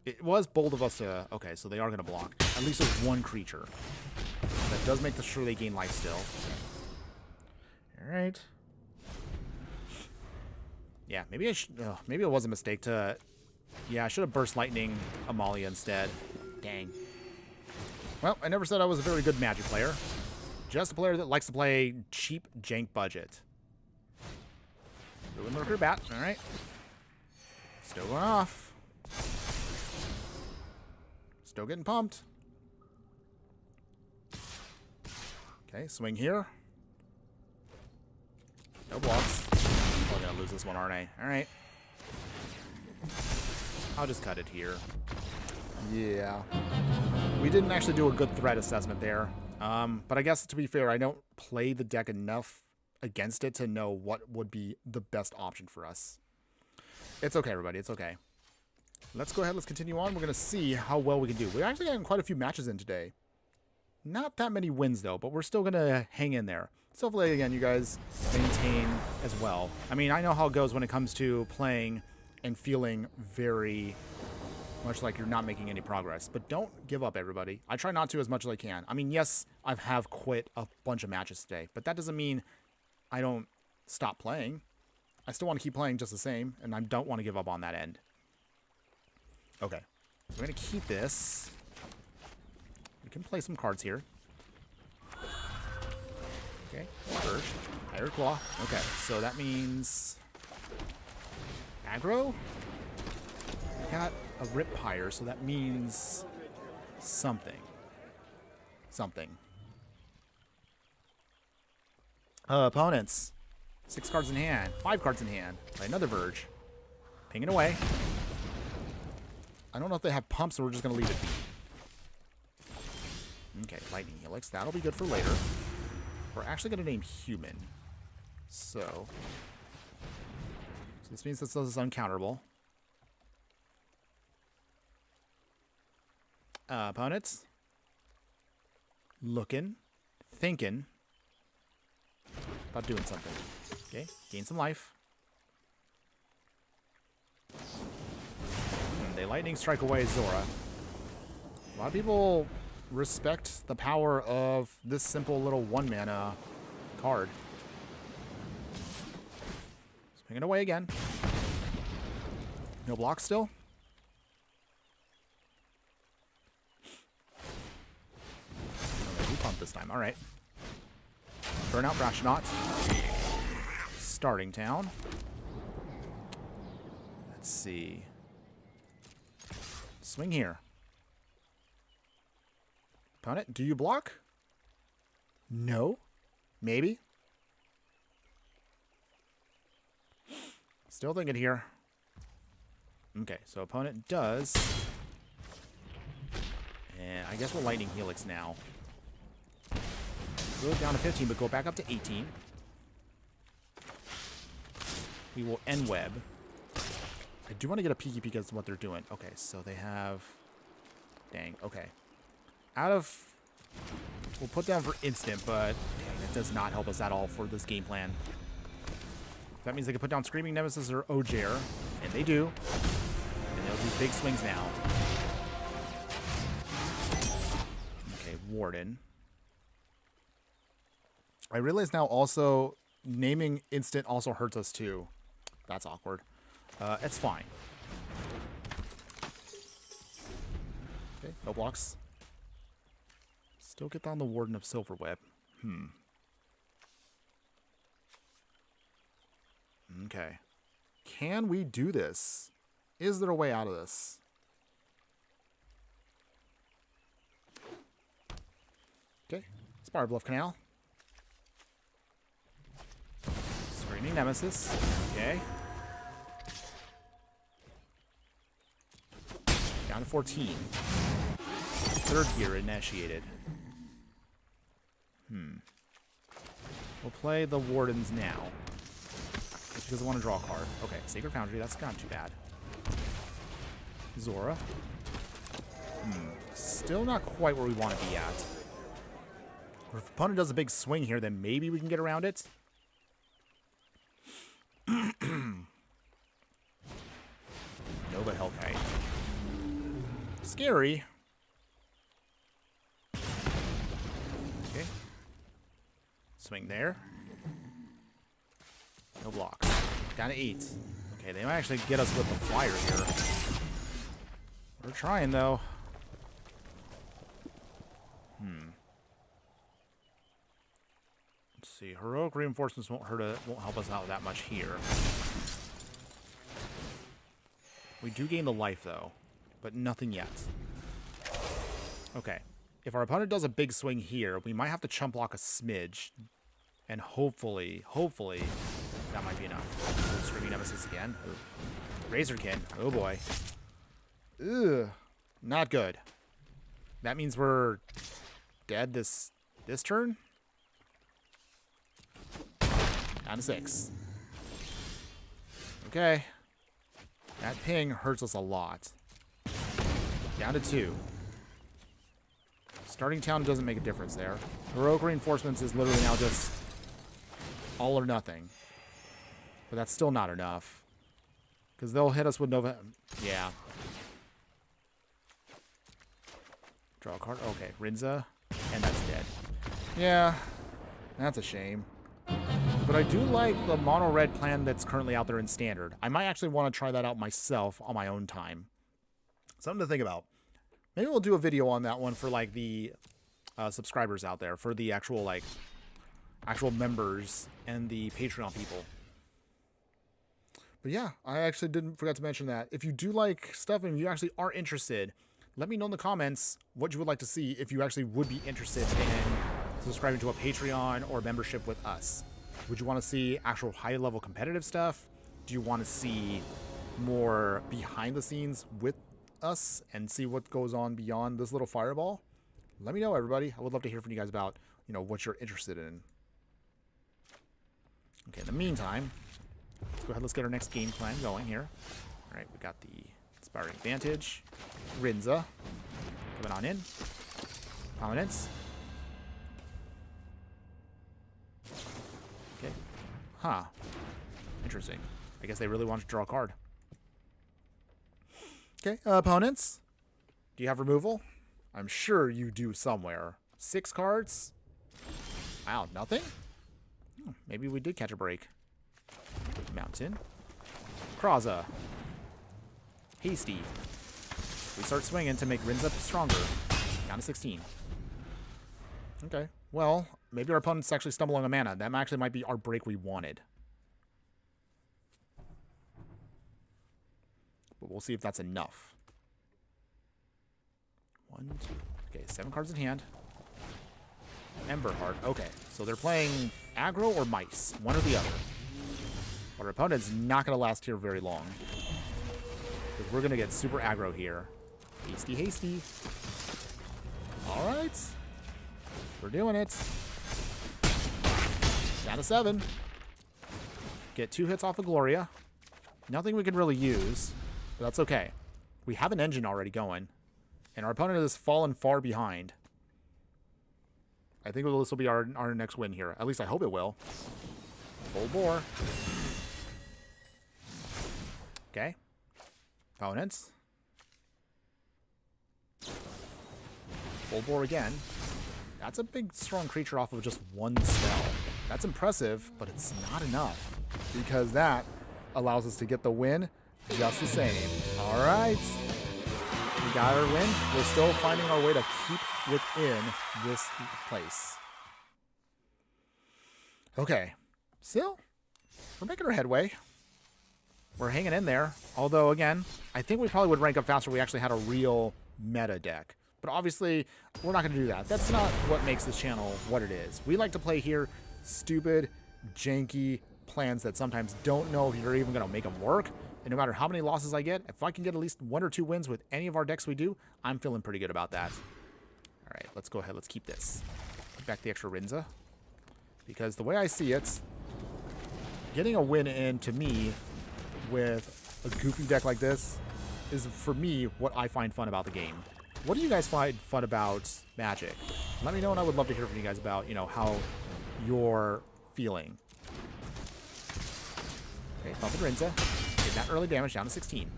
Speaker 1: It was bold of us to... Okay, so they are going to block. At least there's one creature. That does make sure they gain life still. Alright. Yeah, maybe I should... maybe it was a mistake to... Yeah, I should have Burst Lightning Amalia instead. Dang. Well, I never said I was a very good Magic player. Just a player that likes to play cheap jank budget. Ruin Mercury Bat. Alright. Still going off. Still getting pumped. Okay, swing here. No blocks. Oh, I'm gonna lose this one, aren't I? Alright. I'll just cut it here. Yeah. We didn't actually do a good threat assessment there. But I guess, to be fair, I don't play the deck enough against it to know what would be the best option for us. It's okay, everybody. It's okay. Let's go ahead. Let's continue on. We're going to see how well we can do. We're actually getting quite a few matches in today. Not that many wins, though, but we're still going to hang in there. So hopefully, again, you guys maintain as well. I mean, I know how it goes when it comes to playing and feeling very much like you're not making any progress. But don't give up, everybody. I try not to as much as I can. I mean, yes, I have quit a bunch of matches today, but that doesn't mean I don't stop playing. I still want to keep playing just the same, and I don't want to give up on that end. Okay, so we're going to keep this. We can play some cards here. Okay, Urge, Iron Claw. Okay, so that means aggro. Got a Rip Pyre, so that means something. Something. Opponents. 6 cards in hand. 5 cards in hand. Play another Verge. Pinging away. I don't know if they have pumps, so we're just going to leave it be. Okay, Lightning Helix. That'll be good for later. We're actually going to name Human. So this means this is uncounterable. Opponents. Looking. Thinking. About doing something. Okay, gain some life. They Lightning Strike away Zora. A lot of people respect the power of this simple little 1-mana card. Swing it away again. No block still. We pump this time. All right. Burnout Brashnot. Starting town. Let's see. Swing here. Opponent, do you block? No. Maybe. Still thinking here. Okay, so opponent does. And I guess we'll Lightning Helix now. Go down to 15, but go back up to 18. We will end web. I do want to get a peeky peek as to what they're doing. Okay, so they have... Dang, okay. Out of... We'll put down for instant, but dang, it does not help us at all for this game plan. That means they can put down Screaming Nemesis or Ojair, and they do. And they'll do big swings now. Okay, Warden. I realize now also naming instant also hurts us too. That's awkward. It's fine. Okay, no blocks. Still get down the Warden of Silverweb. Okay. Can we do this? Is there a way out of this? Okay. Spire Bluff Canal. Screaming Nemesis. Okay. Down to 14. Third gear initiated. We'll play the Wardens now. He doesn't want to draw a card. Okay, Sacred Foundry, that's not too bad. Zora. Still not quite where we want to be at. If opponent does a big swing here, then maybe we can get around it. Nova Hellkite. Scary. Okay. Swing there. No blocks. Down to 8. Okay, they might actually get us with the flyer here. We're trying, though. Let's see. Heroic reinforcements won't help us out that much here. We do gain the life, though, but nothing yet. Okay. If our opponent does a big swing here, we might have to chump block a smidge. And hopefully, that might be enough. Screaming Nemesis again. Ooh. Razorkin. Oh, boy. Ugh. Not good. That means we're dead this turn? Down to 6. Okay. That ping hurts us a lot. Down to 2. Starting town doesn't make a difference there. Heroic reinforcements is literally now just all or nothing. But that's still not enough. Because they'll hit us with Nova... Yeah. Draw a card. Okay, Rinza. And that's dead. Yeah. That's a shame. But I do like the mono-red plan that's currently out there in Standard. I might actually want to try that out myself on my own time. Something to think about. Maybe we'll do a video on that one for, like, the subscribers out there. For the actual, like, actual members and the Patreon people. But yeah, I actually didn't forget to mention that. If you do like stuff and you actually are interested, let me know in the comments what you would like to see if you actually would be interested in subscribing to a Patreon or membership with us. Would you want to see actual high-level competitive stuff? Do you want to see more behind the scenes with us and see what goes on beyond this little fireball? Let me know, everybody. I would love to hear from you guys about, you know, what you're interested in. Okay, in the meantime, let's go ahead. Let's get our next game plan going here. All right, we got the Inspiring Advantage. Rinza coming on in. Prominence. Okay. Huh. Interesting. I guess they really want to draw a card. Okay, opponents. Do you have removal? I'm sure you do somewhere. 6 cards? Wow, nothing? Maybe we did catch a break. Mountain. Kraza. Hasty. We start swinging to make Rinza stronger. Down to 16. Okay. Well, maybe our opponent's actually stumbling on mana. That actually might be our break we wanted. But we'll see if that's enough. 1, 2. Okay, 7 cards in hand. Emberheart. Okay, so they're playing aggro or mice. One or the other. But our opponent's not going to last here very long. Because we're going to get super aggro here. Hasty, hasty. Alright. We're doing it. Down to 7. Get 2 hits off of Gloria. Nothing we can really use. But that's okay. We have an engine already going. And our opponent has fallen far behind. I think this will be our next win here. At least I hope it will. Full bore. Okay. Opponents. Full bore again. That's a big, strong creature off of just 1 spell. That's impressive, but it's not enough. Because that allows us to get the win just the same. All right. We got our win. We're still finding our way to keep within this place. Okay. Still, we're making our headway. We're hanging in there. Although, again, I think we probably would rank up faster if we actually had a real meta deck. But obviously, we're not going to do that. That's not what makes this channel what it is. We like to play here stupid, janky plans that sometimes don't know if you're even going to make them work. And no matter how many losses I get, if I can get at least 1 or 2 wins with any of our decks we do, I'm feeling pretty good about that. All right, let's go ahead. Let's keep this. Put back the extra Rinza. Because the way I see it, getting a win in, to me, with a goofy deck like this is, for me, what I find fun about the game. What do you guys find fun about Magic? Let me know, and I would love to hear from you guys about, you know, how you're feeling. Okay, bumping Rinza. Get that early damage down to 16.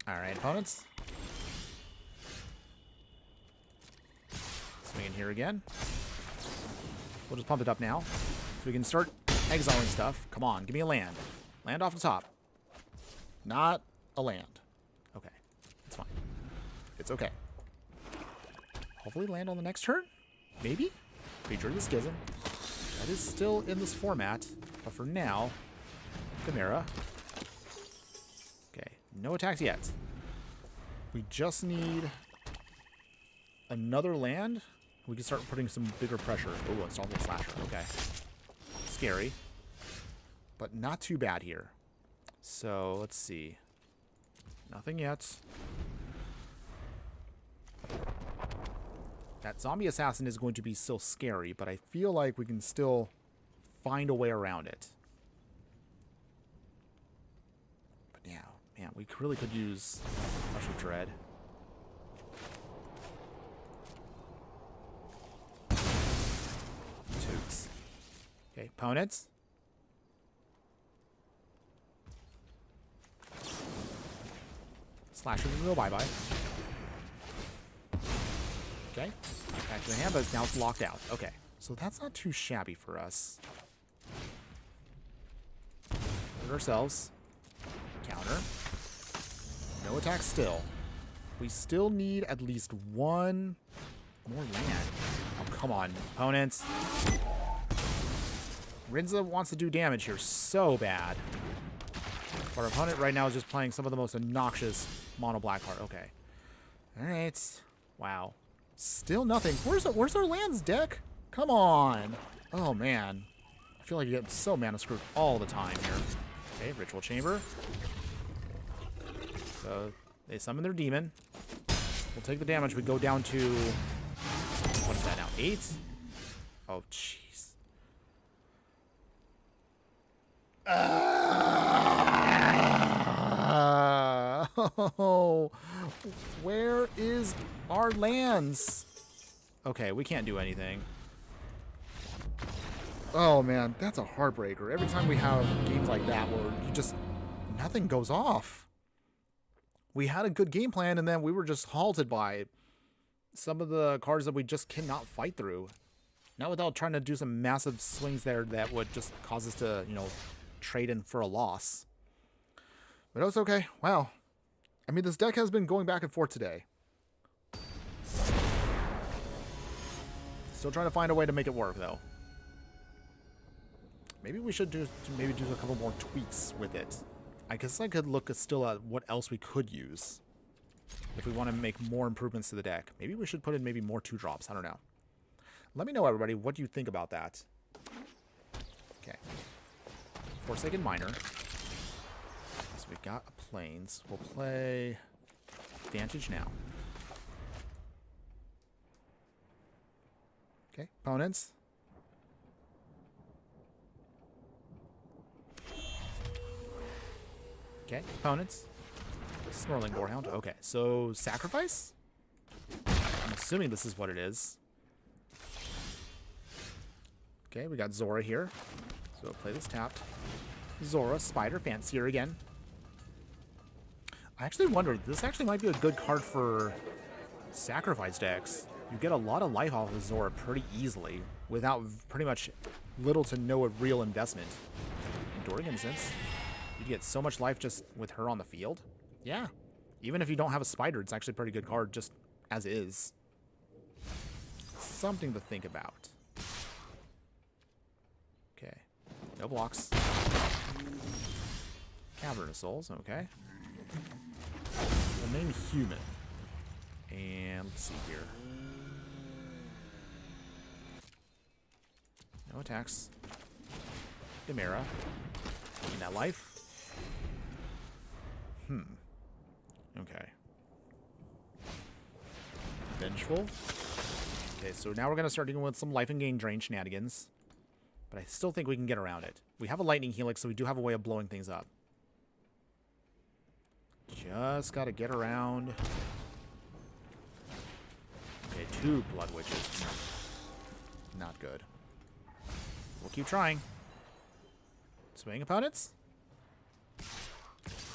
Speaker 1: Alright, opponents. Swing in here again. We'll just pump it up now. So we can start exiling stuff. Come on, give me a land. Land off the top. Not a land. Okay, it's fine. It's okay. Hopefully land on the next turn? Maybe? Creature of the Schism. That is still in this format. But for now, Chimera. Okay, no attacks yet. We just need another land. We can start putting some bigger pressure. Oh, Unstoppable Slasher. Okay. Scary. But not too bad here. So, let's see. Nothing yet. That Zombie Assassin is going to be still scary, but I feel like we can still find a way around it. But yeah, man, we really could use Rush of Dread. Toots. Okay, opponents. Slasher can go bye-bye. Okay. Back to the hand, but now it's locked out. Okay. So that's not too shabby for us. Put ourselves. Counter. No attack still. We still need at least one more land. Oh, come on, opponents. Rinza wants to do damage here so bad. But our opponent right now is just playing some of the most obnoxious mono black card. Okay. Alright. Wow. Still nothing. Where's our lands deck? Come on. Oh, man. I feel like you get so mana screwed all the time here. Okay, Ritual Chamber. So, they summon their demon. We'll take the damage. We go down to... What is that now? 8? Oh, jeez. Oh, where is our lands? Okay, we can't do anything. Oh man, that's a heartbreaker. Every time we have games like that where you just, nothing goes off. We had a good game plan and then we were just halted by some of the cards that we just cannot fight through. Not without trying to do some massive swings there that would just cause us to, you know, trade in for a loss. But it was okay. Wow. I mean, this deck has been going back and forth today. Still trying to find a way to make it work, though. Maybe we should do a couple more tweaks with it. I guess I could look still at what else we could use if we want to make more improvements to the deck. Maybe we should put in maybe more 2-drops. I don't know. Let me know, everybody, what do you think about that? Okay. Forsaken Miner. So we've got a Plains. We'll play Vantage now. Okay, opponents. Okay, opponents. Snarling Boarhound. Okay, so sacrifice? I'm assuming this is what it is. Okay, we got Zora here. So play this tapped. Zora, Spider, Fancier again. I actually wonder, this actually might be a good card for sacrifice decks. You get a lot of life off of Zora pretty easily without pretty much little to no real investment. Enduring Innocence. You get so much life just with her on the field. Yeah. Even if you don't have a Spider, it's actually a pretty good card just as is. Something to think about. Okay. No blocks. Cavern of Souls, okay. Remain human. And let's see here. No attacks. Chimera. Gain that life. Okay. Vengeful. Okay, so now we're going to start dealing with some life and gain drain shenanigans. But I still think we can get around it. We have a lightning helix, so we do have a way of blowing things up. Just got to get around. Okay, 2 blood witches. Not good. We'll keep trying. Swing opponents.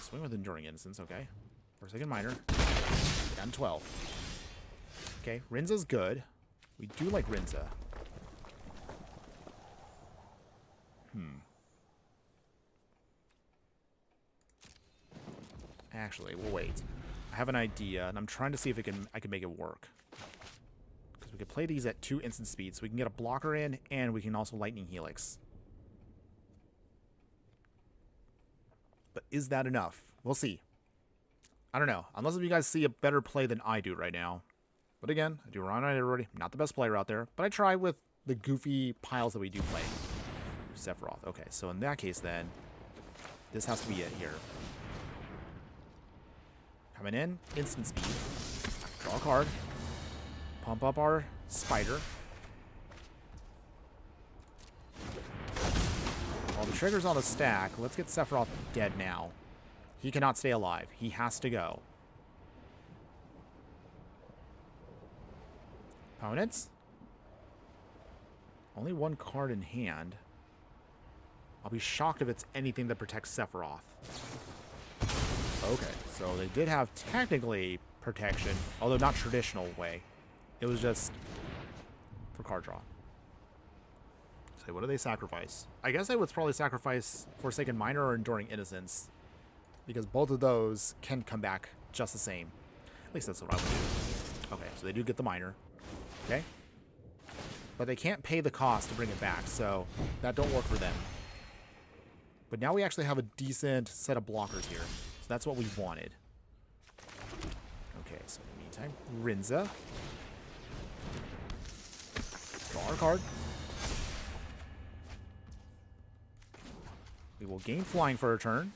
Speaker 1: Swing with Enduring Innocence, okay. Forsaken Miner. Down 12. Okay, Rinza's good. We do like Rinza. Actually, we'll wait. I have an idea, and I'm trying to see if I can make it work. Because we could play these at 2 instant speeds, so we can get a blocker in, and we can also Lightning Helix. But is that enough? We'll see. I don't know. Unless you guys see a better play than I do right now. But again, I do run on everybody. I'm not the best player out there, but I try with the goofy piles that we do play. Sephiroth. Okay, so in that case then, this has to be it here. Coming in, instant speed. Draw a card. Pump up our spider. While the trigger's on the stack, let's get Sephiroth dead now. He cannot stay alive. He has to go. Opponents? Only 1 card in hand. I'll be shocked if it's anything that protects Sephiroth. Okay, so they did have technically protection, although not traditional way. It was just for card draw. So what do they sacrifice? I guess I would probably sacrifice Forsaken Miner or Enduring Innocence, because both of those can come back just the same. At least that's what I would do. Okay, so they do get the Miner. Okay. But they can't pay the cost to bring it back, so that don't work for them. But now we actually have a decent set of blockers here. So that's what we wanted. Okay, so in the meantime, Rinza. Draw our card. We will gain flying for a turn.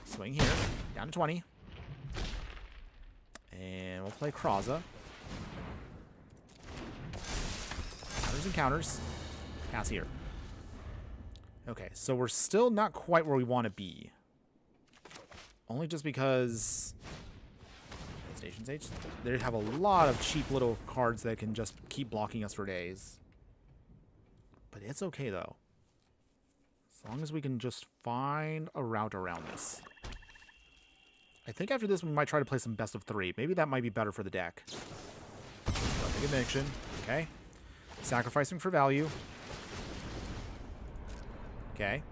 Speaker 1: Swing here. Down to 20. And we'll play Kraza. Counters and counters. Pass here. Okay, so we're still not quite where we want to be. Only just because Stations H, they have a lot of cheap little cards that can just keep blocking us for days. But it's okay though. As long as we can just find a route around this. I think after this we might try to play some best of 3. Maybe that might be better for the deck. Big addiction. Okay. Sacrificing for value. Okay.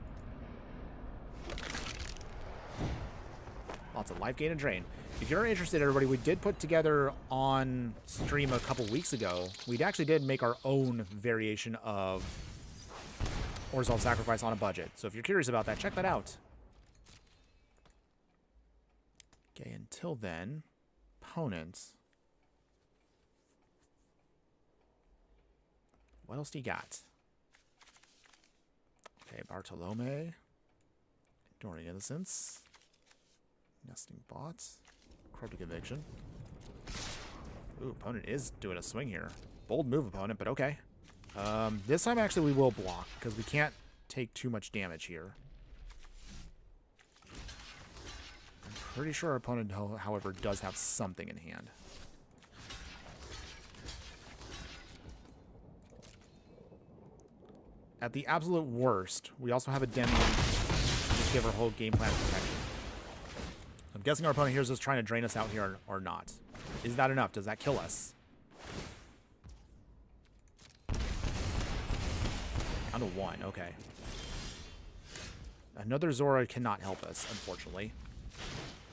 Speaker 1: Lots of life gain and drain. If you're interested, everybody, we did put together on stream a couple weeks ago. We actually did make our own variation of Orzhov Sacrifice on a budget. So if you're curious about that, check that out. Okay, until then, opponents. What else do you got? Okay, Bartolome. Enduring Innocence. Nesting Bots. Corrupted Conviction. Ooh, opponent is doing a swing here. Bold move, opponent, but okay. This time, actually, we will block, because we can't take too much damage here. I'm pretty sure our opponent, however, does have something in hand. At the absolute worst, we also have a Demi to just give our whole game plan protection. I'm guessing our opponent here is just trying to drain us out here or not. Is that enough? Does that kill us? Down to 1, okay. Another Zora cannot help us, unfortunately.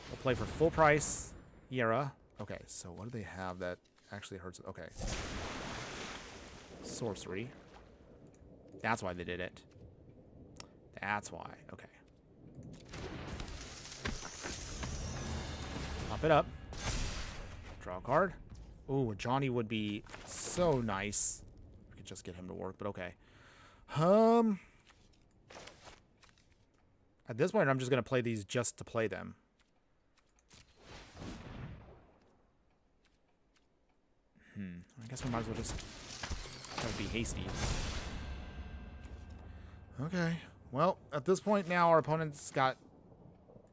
Speaker 1: We'll play for full price. Yera. Okay, so what do they have that actually hurts? Okay. Sorcery. That's why they did it. That's why. Okay. Pop it up. Draw a card. Ooh, Johnny would be so nice. We could just get him to work, but okay. At this point, I'm just going to play these just to play them. I guess we might as well just That would be hasty. Okay. Well, at this point now, our opponent's got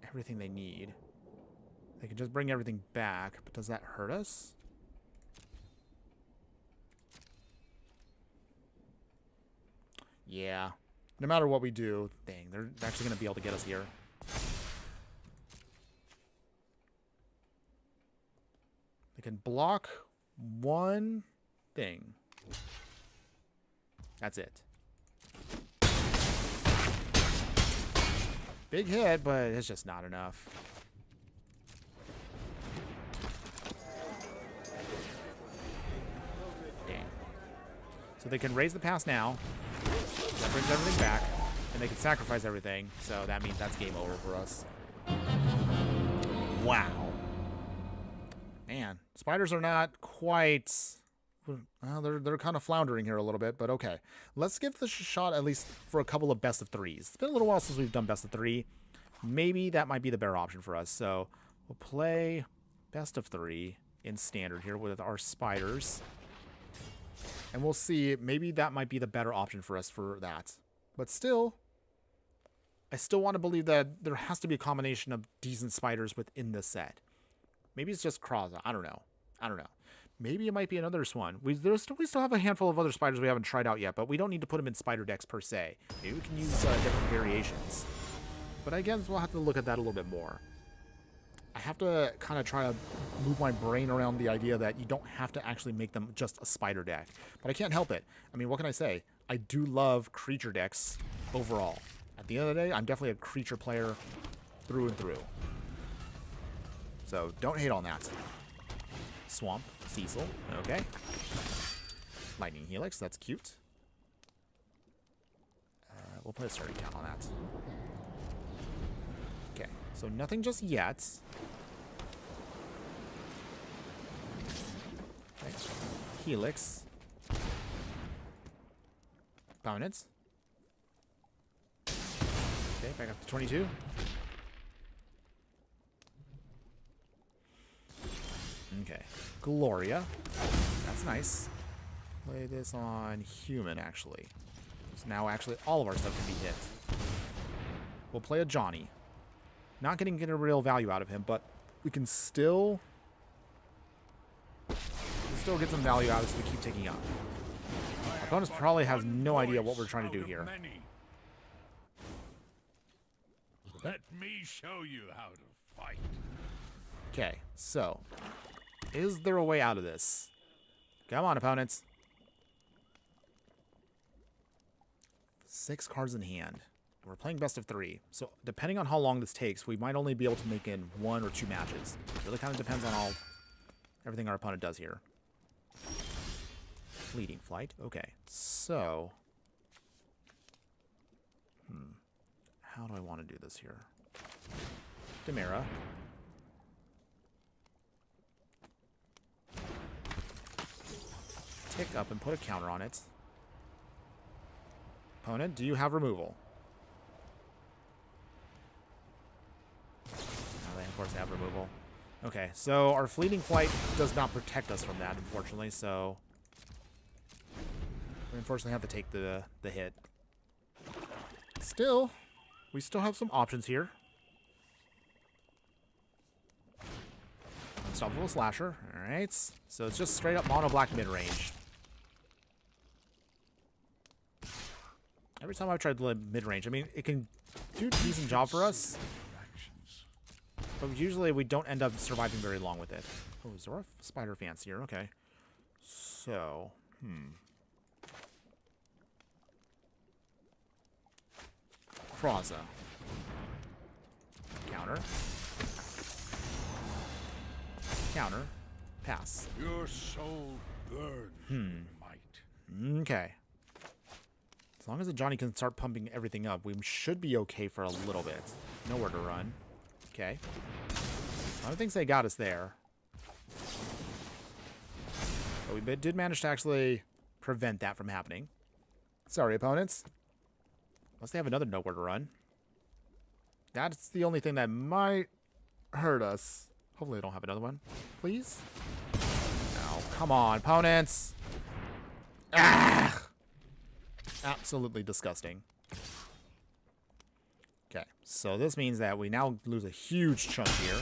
Speaker 1: everything they need. They can just bring everything back, but does that hurt us? Yeah. No matter what we do, dang, they're actually going to be able to get us here. They can block one thing. That's it. Big hit, but it's just not enough. Dang. So they can raise the pass now. That brings everything back. And they can sacrifice everything. So that means that's game over for us. Wow. Man, spiders are not quite... Well, they're kind of floundering here a little bit, but okay. Let's give this a shot at least for a couple of best of threes. It's been a little while since we've done best of three. Maybe that might be the better option for us. So we'll play best of three in standard here with our spiders. And we'll see. Maybe that might be the better option for us for that. But still, I still want to believe that there has to be a combination of decent spiders within this set. Maybe it's just Kraza. I don't know. Maybe it might be another one. We still have a handful of other spiders we haven't tried out yet, but we don't need to put them in spider decks per se. Maybe we can use different variations. But I guess we'll have to look at that a little bit more. I have to kind of try to move my brain around the idea that you don't have to actually make them just a spider deck. But I can't help it. I mean, what can I say? I do love creature decks overall. At the end of the day, I'm definitely a creature player through and through. So don't hate on that. Swamp, Cecil, okay. Lightning Helix, that's cute. We'll put a starting count on that. Okay, so nothing just yet. Okay. Helix. Dominance. Okay, back up to 22. Okay, Gloria. That's nice. Play this on human, actually. So now, actually, all of our stuff can be hit. We'll play a Johnny. Not getting a real value out of him, but we can still get some value out of it, so we keep taking up. Our opponent probably has no idea what we're trying to do here.
Speaker 3: Let me show you how to fight.
Speaker 1: Okay, so is there a way out of this? Come on, opponents. 6 cards in hand. We're playing best of 3. So depending on how long this takes, we might only be able to make in 1 or 2 matches. It really kind of depends on everything our opponent does here. Fleeting Flight. Okay, so... How do I want to do this here? Demira. Tick up and put a counter on it. Opponent, do you have removal? No, they of course have removal. Okay, so our Fleeting Flight does not protect us from that, unfortunately, so... we unfortunately have to take the hit. Still, we still have some options here. Unstoppable Slasher. Alright, so it's just straight up mono black mid-range. Every time I've tried mid-range, I mean, it can do a decent job for us. But usually we don't end up surviving very long with it. Oh, Zora Spider Fancier, okay. So, Kraza. Counter. Counter. Pass.
Speaker 3: Your soul burns with might.
Speaker 1: Okay. As long as the Johnny can start pumping everything up, we should be okay for a little bit. Nowhere to run. Okay. A lot of things they got us there. But we did manage to actually prevent that from happening. Sorry, opponents. Unless they have another nowhere to run. That's the only thing that might hurt us. Hopefully they don't have another one. Please? No, come on, opponents. Ah! Absolutely disgusting. Okay, so this means that we now lose a huge chunk here.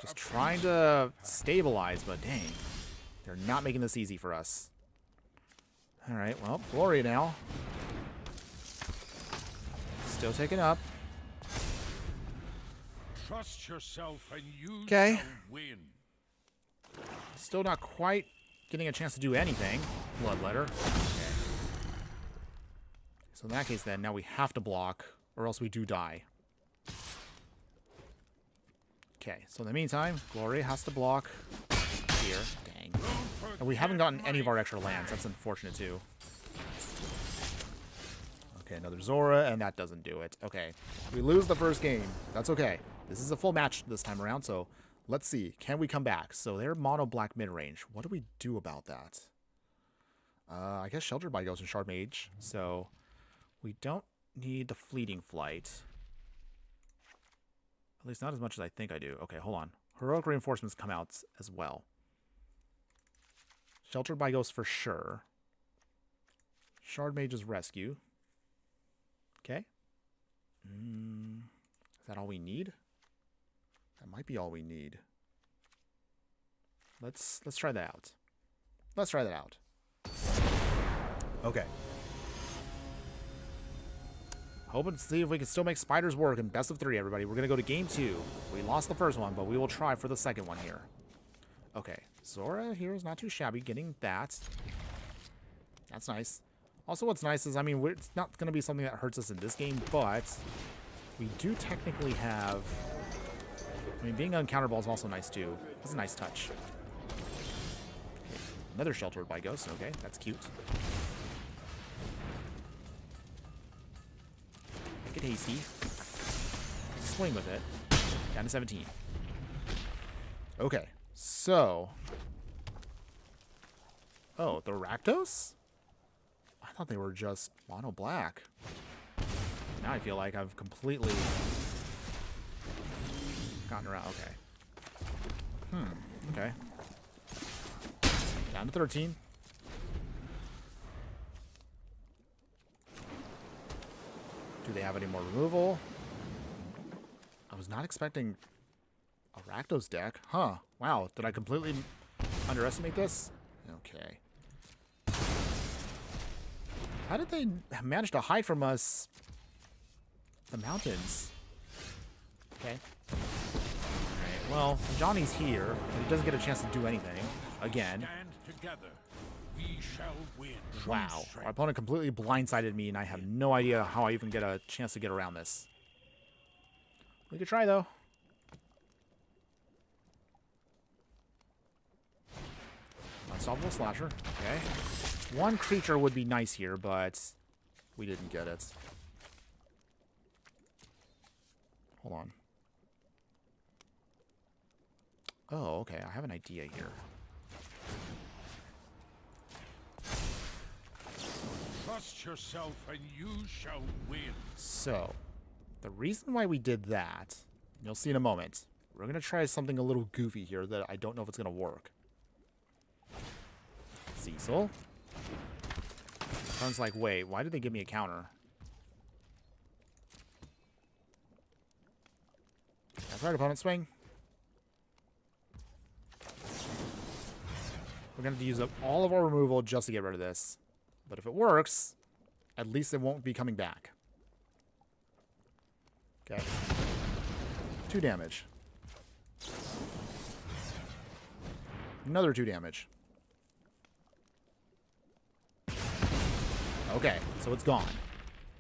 Speaker 1: Just trying to stabilize, but dang. They're not making this easy for us. Alright, well, Glory now. Still taking up.
Speaker 3: Trust yourself and you
Speaker 1: shall
Speaker 3: win.
Speaker 1: Still not quite getting a chance to do anything. Bloodletter. Okay. So in that case then, now we have to block, or else we do die. Okay, so in the meantime, Glory has to block here. Dang. And we haven't gotten any of our extra lands. That's unfortunate too. Okay, another Zora, and that doesn't do it. Okay, we lose the first game. That's okay. This is a full match this time around, so let's see. Can we come back? So they're mono black mid-range. What do we do about that? I guess Sheltered by Ghost and Shard Mage. So we don't need the Fleeting Flight. At least not as much as I think I do. Okay, hold on. Heroic Reinforcements come out as well. Sheltered by Ghost for sure. Shard Mage's Rescue. Okay. Is that all we need? That might be all we need. Let's try that out. Let's try that out. Okay. Hoping to see if we can still make spiders work in best of 3, everybody. We're going to go to game 2. We lost the first one, but we will try for the second one here. Okay. Zora here is not too shabby. Getting that. That's nice. Also, what's nice is, I mean, it's not going to be something that hurts us in this game, but we do technically have... I mean, being uncounterable is also nice, too. It's a nice touch. Okay. Another Sheltered by Ghost. Okay, that's cute. Make it hasty. Swing with it. Down to 17. Okay, so... Oh, the Rakdos? I thought they were just mono black. Now I feel like I've completely gotten around. Okay. Okay. Down to 13. Do they have any more removal? I was not expecting a Rakdos deck. Huh. Wow. Did I completely underestimate this? Okay. How did they manage to hide from us the mountains? Okay. Alright, well, Johnny's here, and he doesn't get a chance to do anything. Again.
Speaker 3: Stand together. We shall win.
Speaker 1: Wow. Our opponent completely blindsided me, and I have no idea how I even get a chance to get around this. We could try, though. Unstoppable Slasher. Okay. One creature would be nice here, but we didn't get it. Hold on. Oh, okay. I have an idea here.
Speaker 3: Trust yourself and you shall win.
Speaker 1: So, the reason why we did that, you'll see in a moment. We're going to try something a little goofy here that I don't know if it's going to work. Cecil. Sounds like, wait, why did they give me a counter? That's right, opponent, swing. We're going to use up all of our removal just to get rid of this. But if it works, at least it won't be coming back. Okay. 2 damage. Another 2 damage. Okay, so it's gone.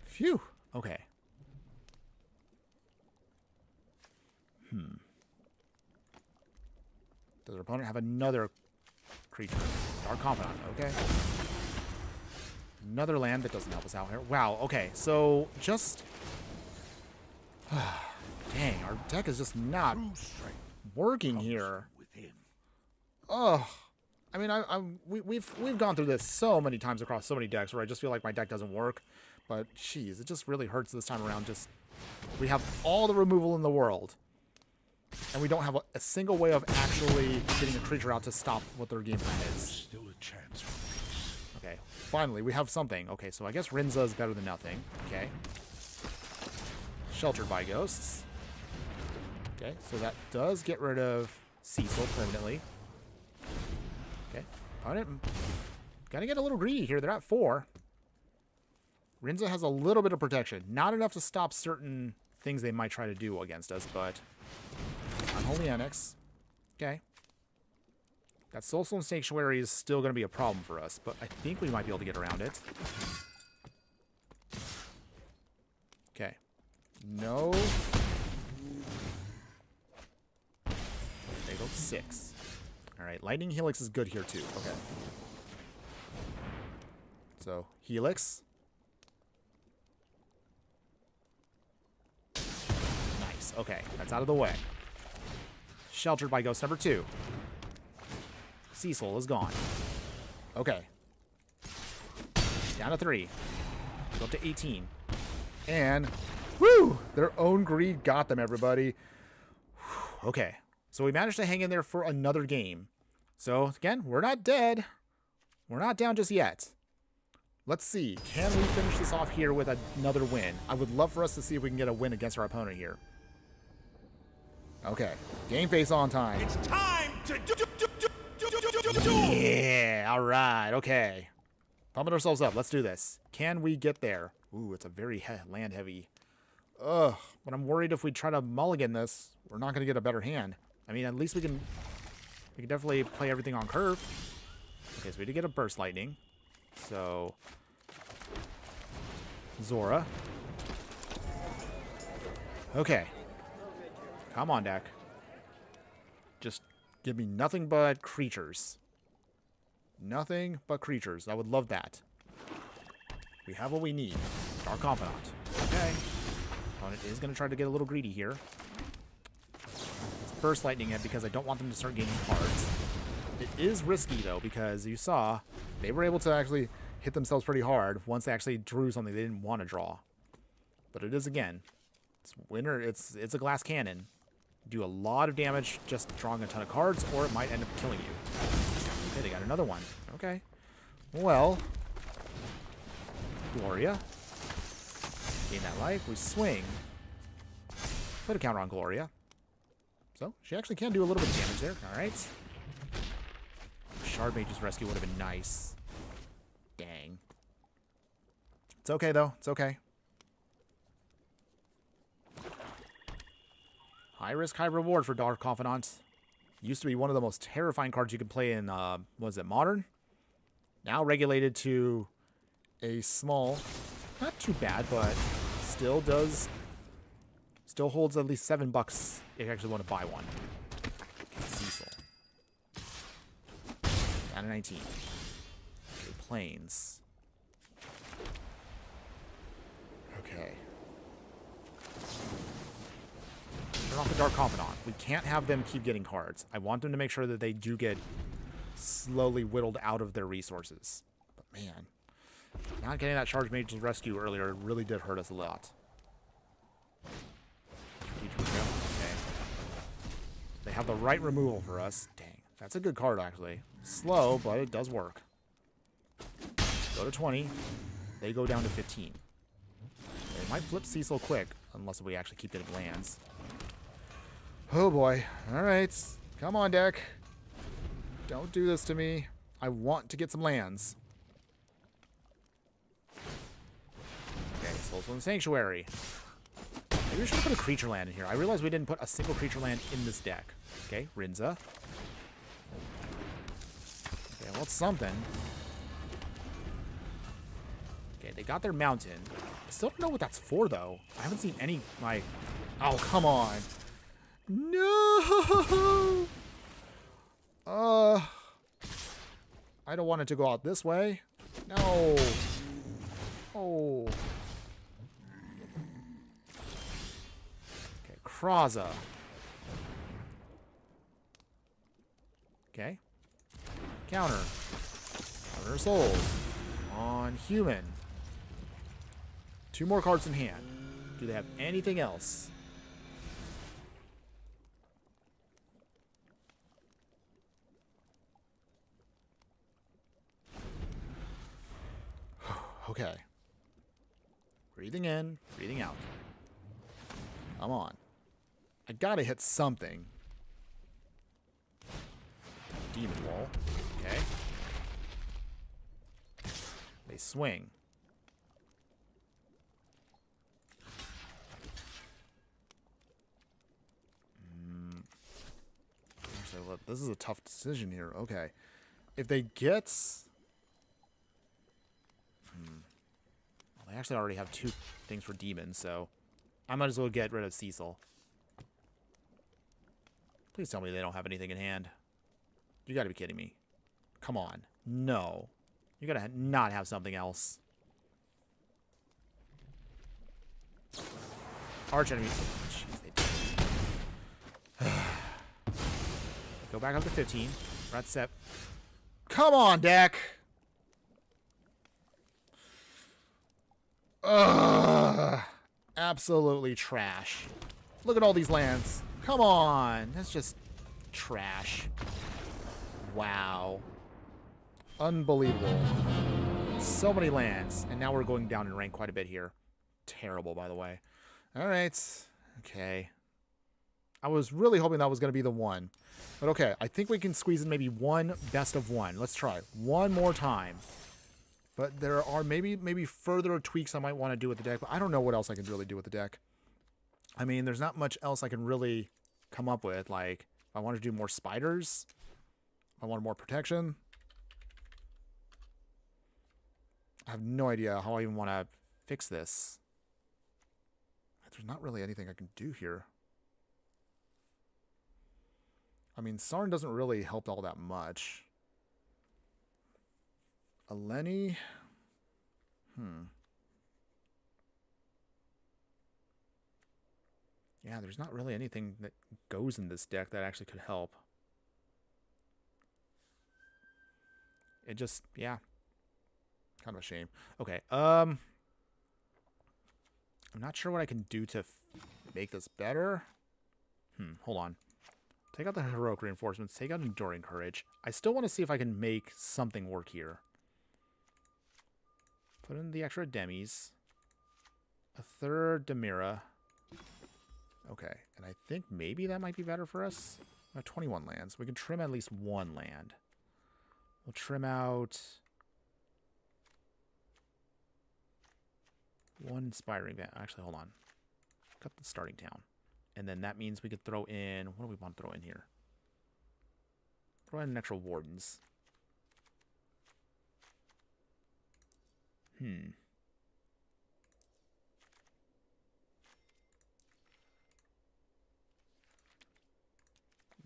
Speaker 1: Phew. Okay. Does our opponent have another creature? Dark Confidant, okay. Another land that doesn't help us out here. Wow, okay, so just... Dang, our deck is just not working here. Oh, I mean, we've gone through this so many times across so many decks where I just feel like my deck doesn't work. But, geez, it just really hurts this time around. Just, we have all the removal in the world. And we don't have a single way of actually getting a creature out to stop what their game plan is.
Speaker 3: Still a chance for peace.
Speaker 1: Finally, we have something. Okay, so I guess Rinza is better than nothing. Okay. Sheltered by Ghosts. Okay, so that does get rid of Cecil permanently. Okay, opponent gotta get a little greedy here. They're at 4. Rinza has a little bit of protection. Not enough to stop certain things they might try to do against us, but Unholy Annex. Okay. That Soulstone Sanctuary is still going to be a problem for us, but I think we might be able to get around it. Okay. No. They go 6. Alright, Lightning Helix is good here too. Okay. So, Helix. Nice. Okay, that's out of the way. Sheltered by Ghost number 2. Cecil is gone. Okay. Down to 3. Go up to 18. And, woo! Their own greed got them, everybody. Whew, okay. So we managed to hang in there for another game. So, again, we're not dead. We're not down just yet. Let's see. Can we finish this off here with another win? I would love for us to see if we can get a win against our opponent here. Okay. Game face on time.
Speaker 3: It's time to do.
Speaker 1: Yeah, all right, okay. Pumping ourselves up. Let's do this. Can we get there? Ooh, it's a very land heavy. Ugh, but I'm worried if we try to mulligan this, we're not going to get a better hand. I mean, at least we can definitely play everything on curve. Okay, so we did get a burst lightning. So, Zora. Okay. Come on, deck. Just give me nothing but creatures. Nothing but creatures. I would love that. We have what we need. Dark Confidant. Okay. Opponent is going to try to get a little greedy here. Let's burst lightning it because I don't want them to start gaining cards. It is risky, though, because you saw they were able to actually hit themselves pretty hard once they actually drew something they didn't want to draw. But it is, again, it's winner. It's a glass cannon. Do a lot of damage just drawing a ton of cards, or it might end up killing you. Okay, they got another one. Okay. Well, Gloria. Gain that life. We swing. Put a counter on Gloria. So, she actually can do a little bit of damage there. Alright. Shard Mage's Rescue would have been nice. Dang. It's okay, though. It's okay. High risk, high reward for Dark Confidant. Used to be one of the most terrifying cards you could play in, was it Modern? Now regulated to a small, not too bad, but still holds at least $7 if you actually want to buy one. Okay, Cecil. Down to 19. Okay, Plains. Okay. Turn off the Dark Confidant. We can't have them keep getting cards. I want them to make sure that they do get slowly whittled out of their resources. But man, not getting that Charge Mage's Rescue earlier really did hurt us a lot. Okay. They have the right removal for us. Dang, that's a good card actually. Slow, but it does work. Go to 20. They go down to 15. They might flip Cecil quick, unless we actually keep getting lands. Oh boy. Alright. Come on, deck. Don't do this to me. I want to get some lands. Okay, Soulstone Sanctuary. Maybe we should put a creature land in here. I realized we didn't put a single creature land in this deck. Okay, Rinza. Okay, well, it's something. Okay, they got their mountain. I still don't know what that's for, though. I haven't seen any, like... Oh, come on. No! I don't want it to go out this way. No. Oh. Okay, Kraza. Okay. Counter. Counter Soul. On Human. 2 more cards in hand. Do they have anything else? Okay. Breathing in, breathing out. Come on. I gotta hit something. Demon Wall. Okay. They swing. Actually, look, this is a tough decision here. Okay. If they get... Well, they actually already have 2 things for demons, so I might as well get rid of Cecil. Please tell me they don't have anything in hand. You gotta be kidding me. Come on. No. You gotta not have something else. Arch enemy. Jeez, they did. Go back up to 15. We're at set. Come on, deck! Ugh. Absolutely trash. Look at all these lands. Come on. That's just trash. Wow. Unbelievable. So many lands. And now we're going down in rank quite a bit here. Terrible, by the way. Alright. Okay. I was really hoping that was going to be the one. But okay, I think we can squeeze in maybe one best of one. Let's try one more time. But there are maybe further tweaks I might want to do with the deck. But I don't know what else I can really do with the deck. I mean, there's not much else I can really come up with. Like, if I want to do more spiders, if I want more protection. I have no idea how I even want to fix this. There's not really anything I can do here. I mean, Sarn doesn't really help all that much. Eleni? Yeah, there's not really anything that goes in this deck that actually could help. It just, yeah. Kind of a shame. Okay, I'm not sure what I can do to make this better. Hold on. Take out the heroic reinforcements. Take out enduring courage. I still want to see if I can make something work here. Put in the extra demis. A third Demira. Okay, and I think maybe that might be better for us. We have 21 lands. We can trim at least one land. We'll trim out one inspiring van. Actually, hold on. Cut the starting town. And then that means we could throw in... What do we want to throw in here? Throw in an extra wardens.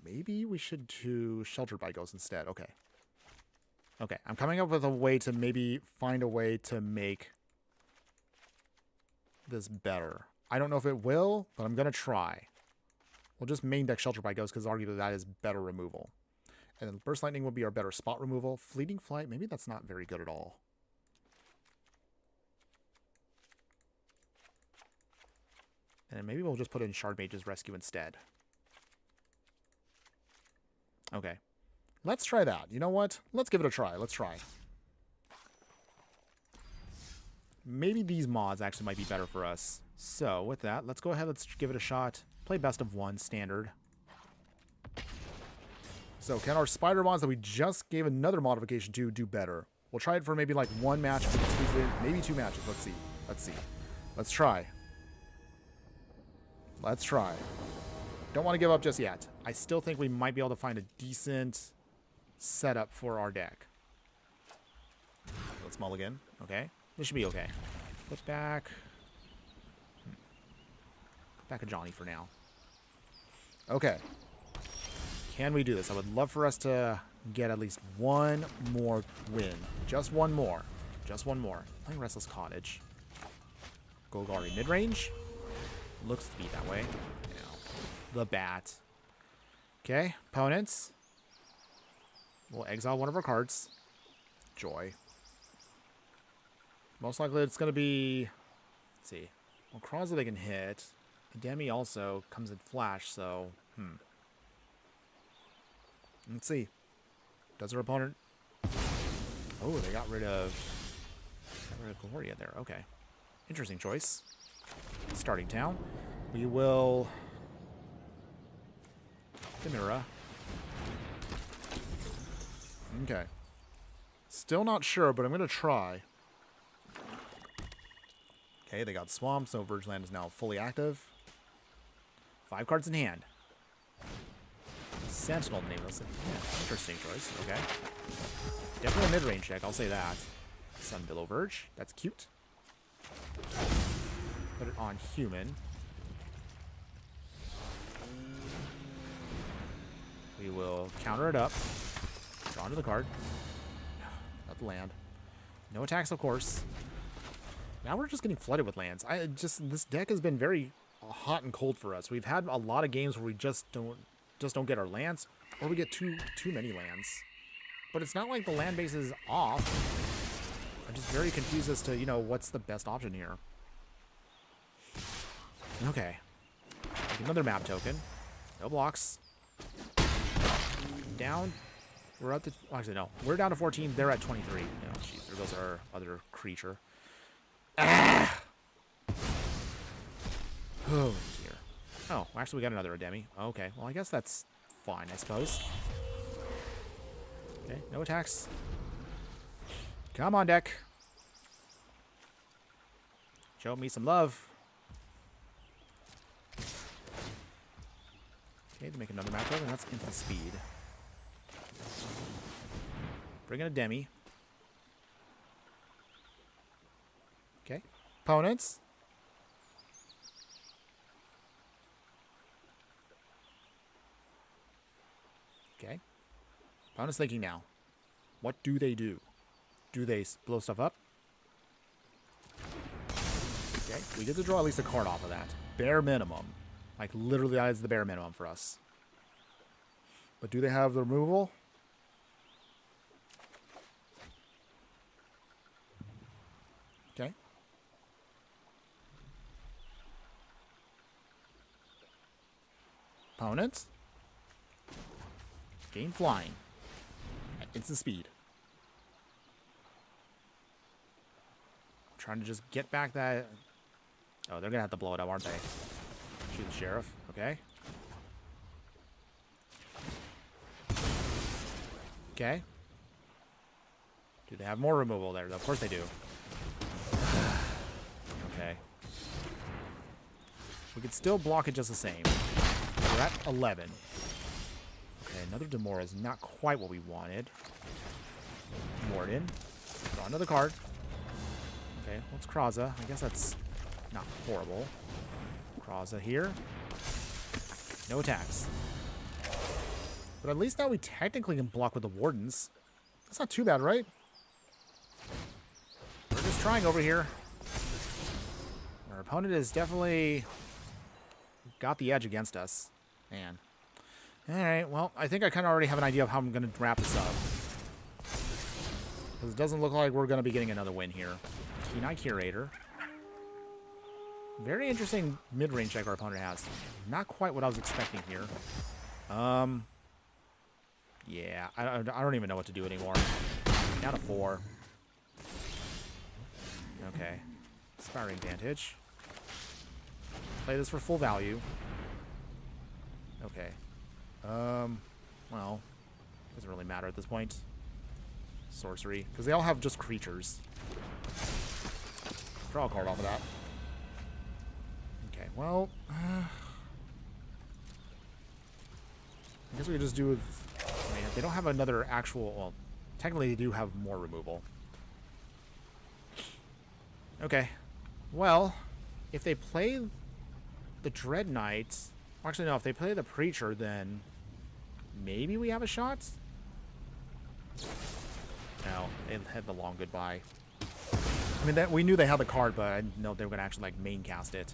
Speaker 1: Maybe we should do Sheltered by Ghosts instead. Okay. Okay, I'm coming up with a way to maybe find a way to make this better. I don't know if it will, but I'm going to try. We'll just main deck Shelter by Ghost because arguably that is better removal. And then Burst Lightning will be our better spot removal. Fleeting Flight, maybe that's not very good at all. And maybe we'll just put in Shard Mage's Rescue instead. Okay. Let's try that. You know what? Let's give it a try. Let's try. Maybe these mods actually might be better for us. So, with that, let's go ahead. Let's give it a shot. Play best of one, standard. So, can our spider mods that we just gave another modification to do better? We'll try it for maybe like one match. Maybe 2 matches. Let's see. Let's see. Let's try. Let's try. Don't want to give up just yet. I still think we might be able to find a decent setup for our deck. Let's mulligan. Okay. This should be okay. Put back... Put back a Johnny for now. Okay. Can we do this? I would love for us to get at least one more win. Just one more. Just one more. Playing Restless Cottage. Golgari mid-range. Looks to be that way. The bat. Okay, opponents. We'll exile one of our cards. Joy. Most likely it's going to be... Let's see. Well, Krauza they can hit. Demi also comes in flash, so... Let's see. Does our opponent... Oh, they got rid of... Gloria there. Okay. Interesting choice. Starting town. We will... Chimera. Okay. Still not sure, but I'm going to try. Okay, they got Swamp, so Virgin Land is now fully active. 5 cards in hand. Sentinel Nameless. Yeah, interesting choice. Okay. Definitely a mid-range deck, I'll say that. Sunbillow Verge. That's cute. Put it on human. We will counter it up. Draw into the card. Not the land. No attacks, of course. Now we're just getting flooded with lands. This deck has been very hot and cold for us. We've had a lot of games where we just don't get our lands, or we get too many lands. But it's not like the land base is off. I'm just very confused as to, what's the best option here. Okay. Another map token. No blocks. Down. We're up to... Actually, no. We're down to 14. They're at 23. Oh, jeez. There goes our other creature. Ah! Oh, dear. Oh, actually, we got another Ademi. Okay. Well, I guess that's fine, I suppose. Okay. No attacks. Come on, deck. Show me some love. Okay, to make another map token, that's instant speed. Bring in a Demi. Okay. Opponents. Okay. Opponents thinking now. What do they do? Do they blow stuff up? Okay. We get to draw at least a card off of that. Bare minimum. Like, literally, that is the bare minimum for us. But do they have the removal? Okay. Opponents. Gain flying. At instant speed. Trying to just get back that... Oh, they're going to have to blow it up, aren't they? Shoot the sheriff. Okay. Okay. Do they have more removal there? Of course they do. Okay. We could still block it just the same. We're at 11. Okay, another Demora is not quite what we wanted. Morden. Draw another card. Okay, what's Kraza? I guess that's not horrible. Kraza here. No attacks. But at least now we technically can block with the Wardens. That's not too bad, right? We're just trying over here. Our opponent has definitely got the edge against us. Man. Alright, well, I think I kind of already have an idea of how I'm going to wrap this up. Because it doesn't look like we're going to be getting another win here. Kenai Curator. Very interesting mid-range deck our opponent has. Not quite what I was expecting here. Yeah, I don't even know what to do anymore. Down to 4. Okay. Inspiring Advantage. Play this for full value. Okay. Well, doesn't really matter at this point. Sorcery. Because they all have just creatures. Draw a card off of that. Okay, well... I guess we could just do with... I mean, if they don't have another actual... Well, technically they do have more removal. Okay. Well, if they play the Dread Knight... Actually, no, if they play the Preacher, then... Maybe we have a shot? No, they had the long goodbye. I mean, we knew they had the card, but I didn't know they were going to actually, like, main cast it.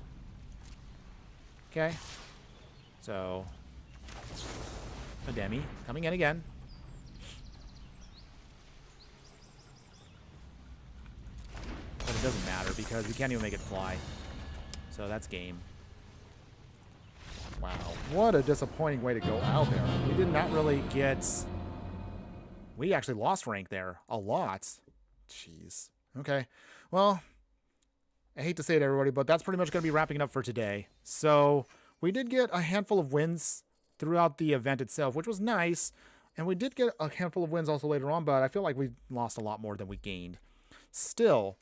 Speaker 1: Okay. So... a Demi coming in again. But it doesn't matter because we can't even make it fly. So that's game. Wow. What a disappointing way to go out there. We did not really get... We actually lost rank there. A lot. Jeez. Okay. Well, I hate to say it, everybody, but that's pretty much going to be wrapping it up for today. So we did get a handful of wins throughout the event itself, which was nice. And we did get a handful of wins also later on, but I feel like we lost a lot more than we gained. Still,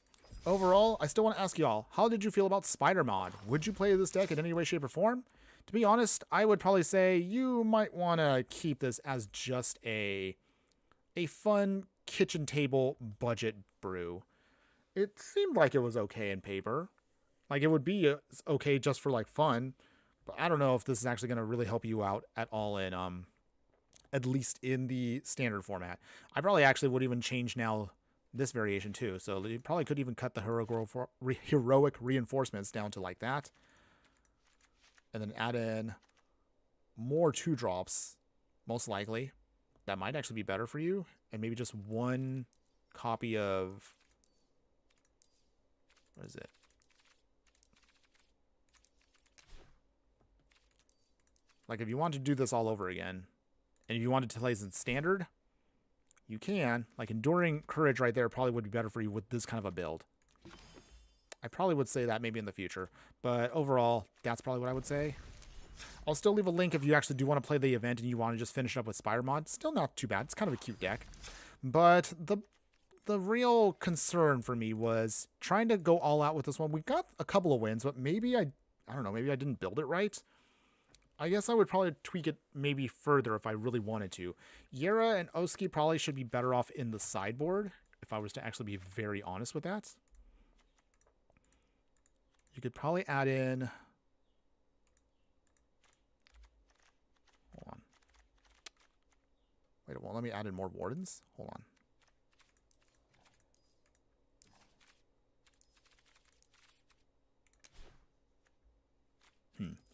Speaker 1: overall, I still want to ask y'all, how did you feel about Spider Mod? Would you play this deck in any way, shape, or form? To be honest, I would probably say you might want to keep this as just a fun kitchen table budget brew. It seemed like it was okay in paper. Like, it would be okay just for, like, fun. But I don't know if this is actually going to really help you out at all in, at least in the standard format. I probably actually would even change now this variation too. So you probably could even cut the heroic reinforcements down to like that. And then add in more 2-drops, most likely. That might actually be better for you. And maybe just one copy of... What is it? Like, if you want to do this all over again, and if you wanted to play this in standard, you can. Like, Enduring Courage right there probably would be better for you with this kind of a build. I probably would say that maybe in the future. But overall, that's probably what I would say. I'll still leave a link if you actually do want to play the event and you want to just finish it up with Spider Mod. Still not too bad. It's kind of a cute deck. But the real concern for me was trying to go all out with this one. We got a couple of wins, but maybe I don't know, maybe I didn't build it right. I guess I would probably tweak it maybe further if I really wanted to. Yera and Oski probably should be better off in the sideboard, if I was to actually be very honest with that. You could probably add in... Hold on. Wait, well, let me add in more Wardens. Hold on.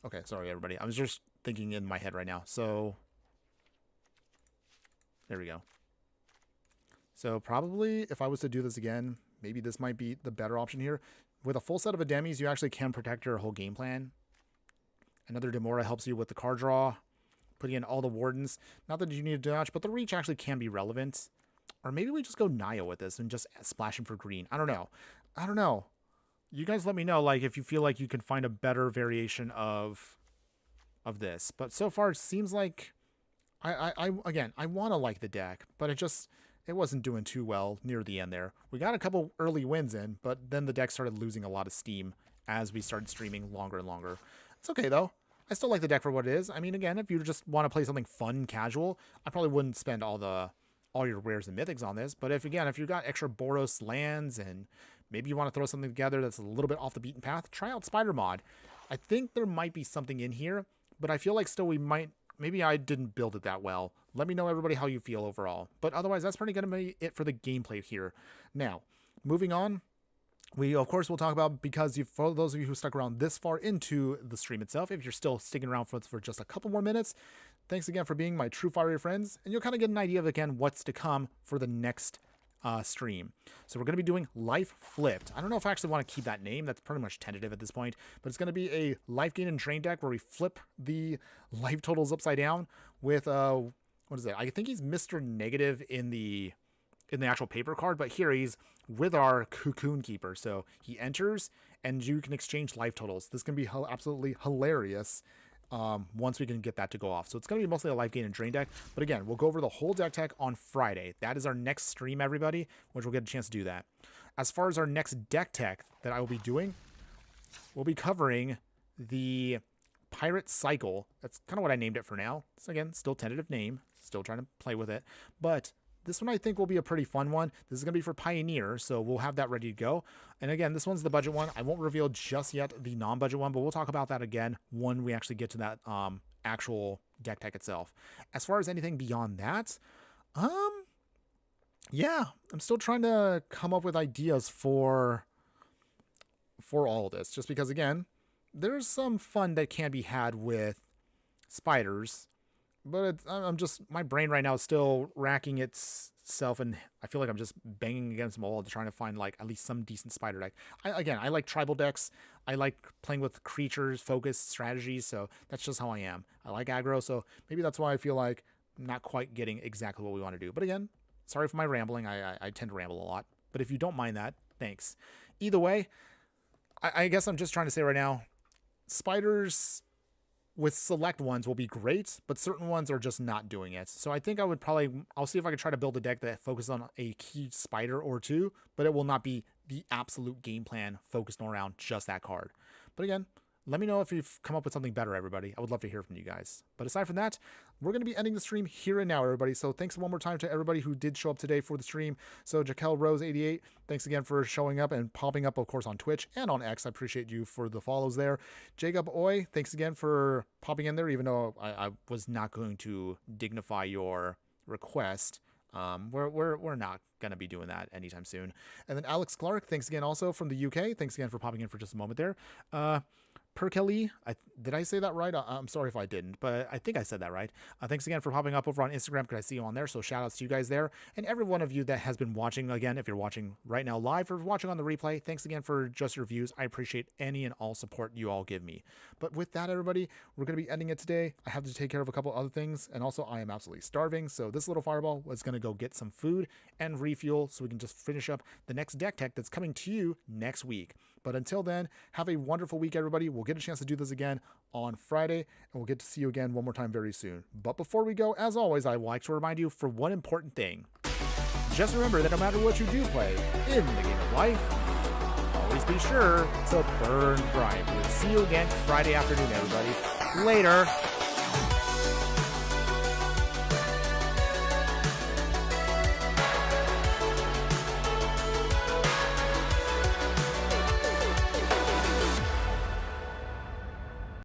Speaker 1: Okay, sorry, everybody. I was just thinking in my head right now. So, there we go. So, probably, if I was to do this again, maybe this might be the better option here. With a full set of Ademis, you actually can protect your whole game plan. Another Demora helps you with the card draw. Putting in all the Wardens. Not that you need to do much, but the reach actually can be relevant. Or maybe we just go Naya with this and just splash him for green. I don't know. You guys let me know, like, if you feel like you can find a better variation of this. But so far, it seems like again, I want to like the deck, but it wasn't doing too well near the end there. We got a couple early wins in, but then the deck started losing a lot of steam as we started streaming longer and longer. It's okay, though. I still like the deck for what it is. I mean, again, if you just want to play something fun and casual, I probably wouldn't spend all your rares and mythics on this. But if you got extra Boros lands and maybe you want to throw something together that's a little bit off the beaten path, try out Spider Mod. I think there might be something in here, but I feel like still maybe I didn't build it that well. Let me know, everybody, how you feel overall. But otherwise, that's pretty going to be it for the gameplay here. Now, moving on, we, of course, will talk about, because for those of you who stuck around this far into the stream itself, if you're still sticking around for just a couple more minutes, thanks again for being my true fiery friends, and you'll kind of get an idea of, again, what's to come for the next stream. So we're going to be doing Life Flipped. I don't know if I actually want to keep that name. That's pretty much tentative at this point, but it's going to be a life gain and drain deck where we flip the life totals upside down with, what is it? I think he's Mr. Negative in the actual paper card, but here he's with our Cocoon Keeper. So he enters and you can exchange life totals. This can be absolutely hilarious once we can get that to go off. So it's going to be mostly a life gain and drain deck. But again, we'll go over the whole deck tech on Friday. That is our next stream, everybody, which we'll get a chance to do that. As far as our next deck tech that I will be doing, we'll be covering the Pirate Cycle. That's kind of what I named it for now. So again, still tentative name. Still trying to play with it. But this one I think will be a pretty fun one. This is going to be for Pioneer, so we'll have that ready to go. And again, this one's the budget one. I won't reveal just yet the non-budget one, but we'll talk about that again when we actually get to that actual deck tech itself. As far as anything beyond that, yeah, I'm still trying to come up with ideas for all of this, just because, again, there's some fun that can be had with spiders. But my brain right now is still racking itself, and I feel like I'm just banging against the wall trying to find, like, at least some decent spider deck. I like tribal decks. I like playing with creatures, focused strategies, so that's just how I am. I like aggro, so maybe that's why I feel like I'm not quite getting exactly what we want to do. But again, sorry for my rambling. I tend to ramble a lot. But if you don't mind that,
Speaker 4: Thanks. Either way, I guess I'm just trying to say right now, spiders with select ones will be great, but certain ones are just not doing it. So I think I'll see if I can try to build a deck that focuses on a key spider or two, but it will not be the absolute game plan focused around just that card. But again, let me know if you've come up with something better, everybody. I would love to hear from you guys. But aside from that, we're going to be ending the stream here and now, everybody. So thanks one more time to everybody who did show up today for the stream. So Jaquel Rose 88, thanks again for showing up and popping up, of course, on Twitch and on X. I appreciate you for the follows there. Jacob Oy, thanks again for popping in there, even though I was not going to dignify your request. We're not going to be doing that anytime soon. And then Alex Clark, thanks again also from the UK. Thanks again for popping in for just a moment there. Perkelly, did I say that right? I'm sorry if I didn't, but I think I said that right. Thanks again for popping up over on Instagram, because I see you on there, so shout outs to you guys there. And every one of you that has been watching, again, if you're watching right now live or watching on the replay, thanks again for just your views. I appreciate any and all support you all give me. But with that, everybody, we're going to be ending it today. I have to take care of a couple other things, and also I am absolutely starving, so this little fireball was going to go get some food and refuel so we can just finish up the next deck tech that's coming to you next week. But until then, have a wonderful week, everybody. We'll get a chance to do this again on Friday, and we'll get to see you again one more time very soon. But before we go, as always, I would like to remind you for one important thing. Just remember that no matter what you do play in the game of life, always be sure to burn bright. We'll see you again Friday afternoon, everybody. Later.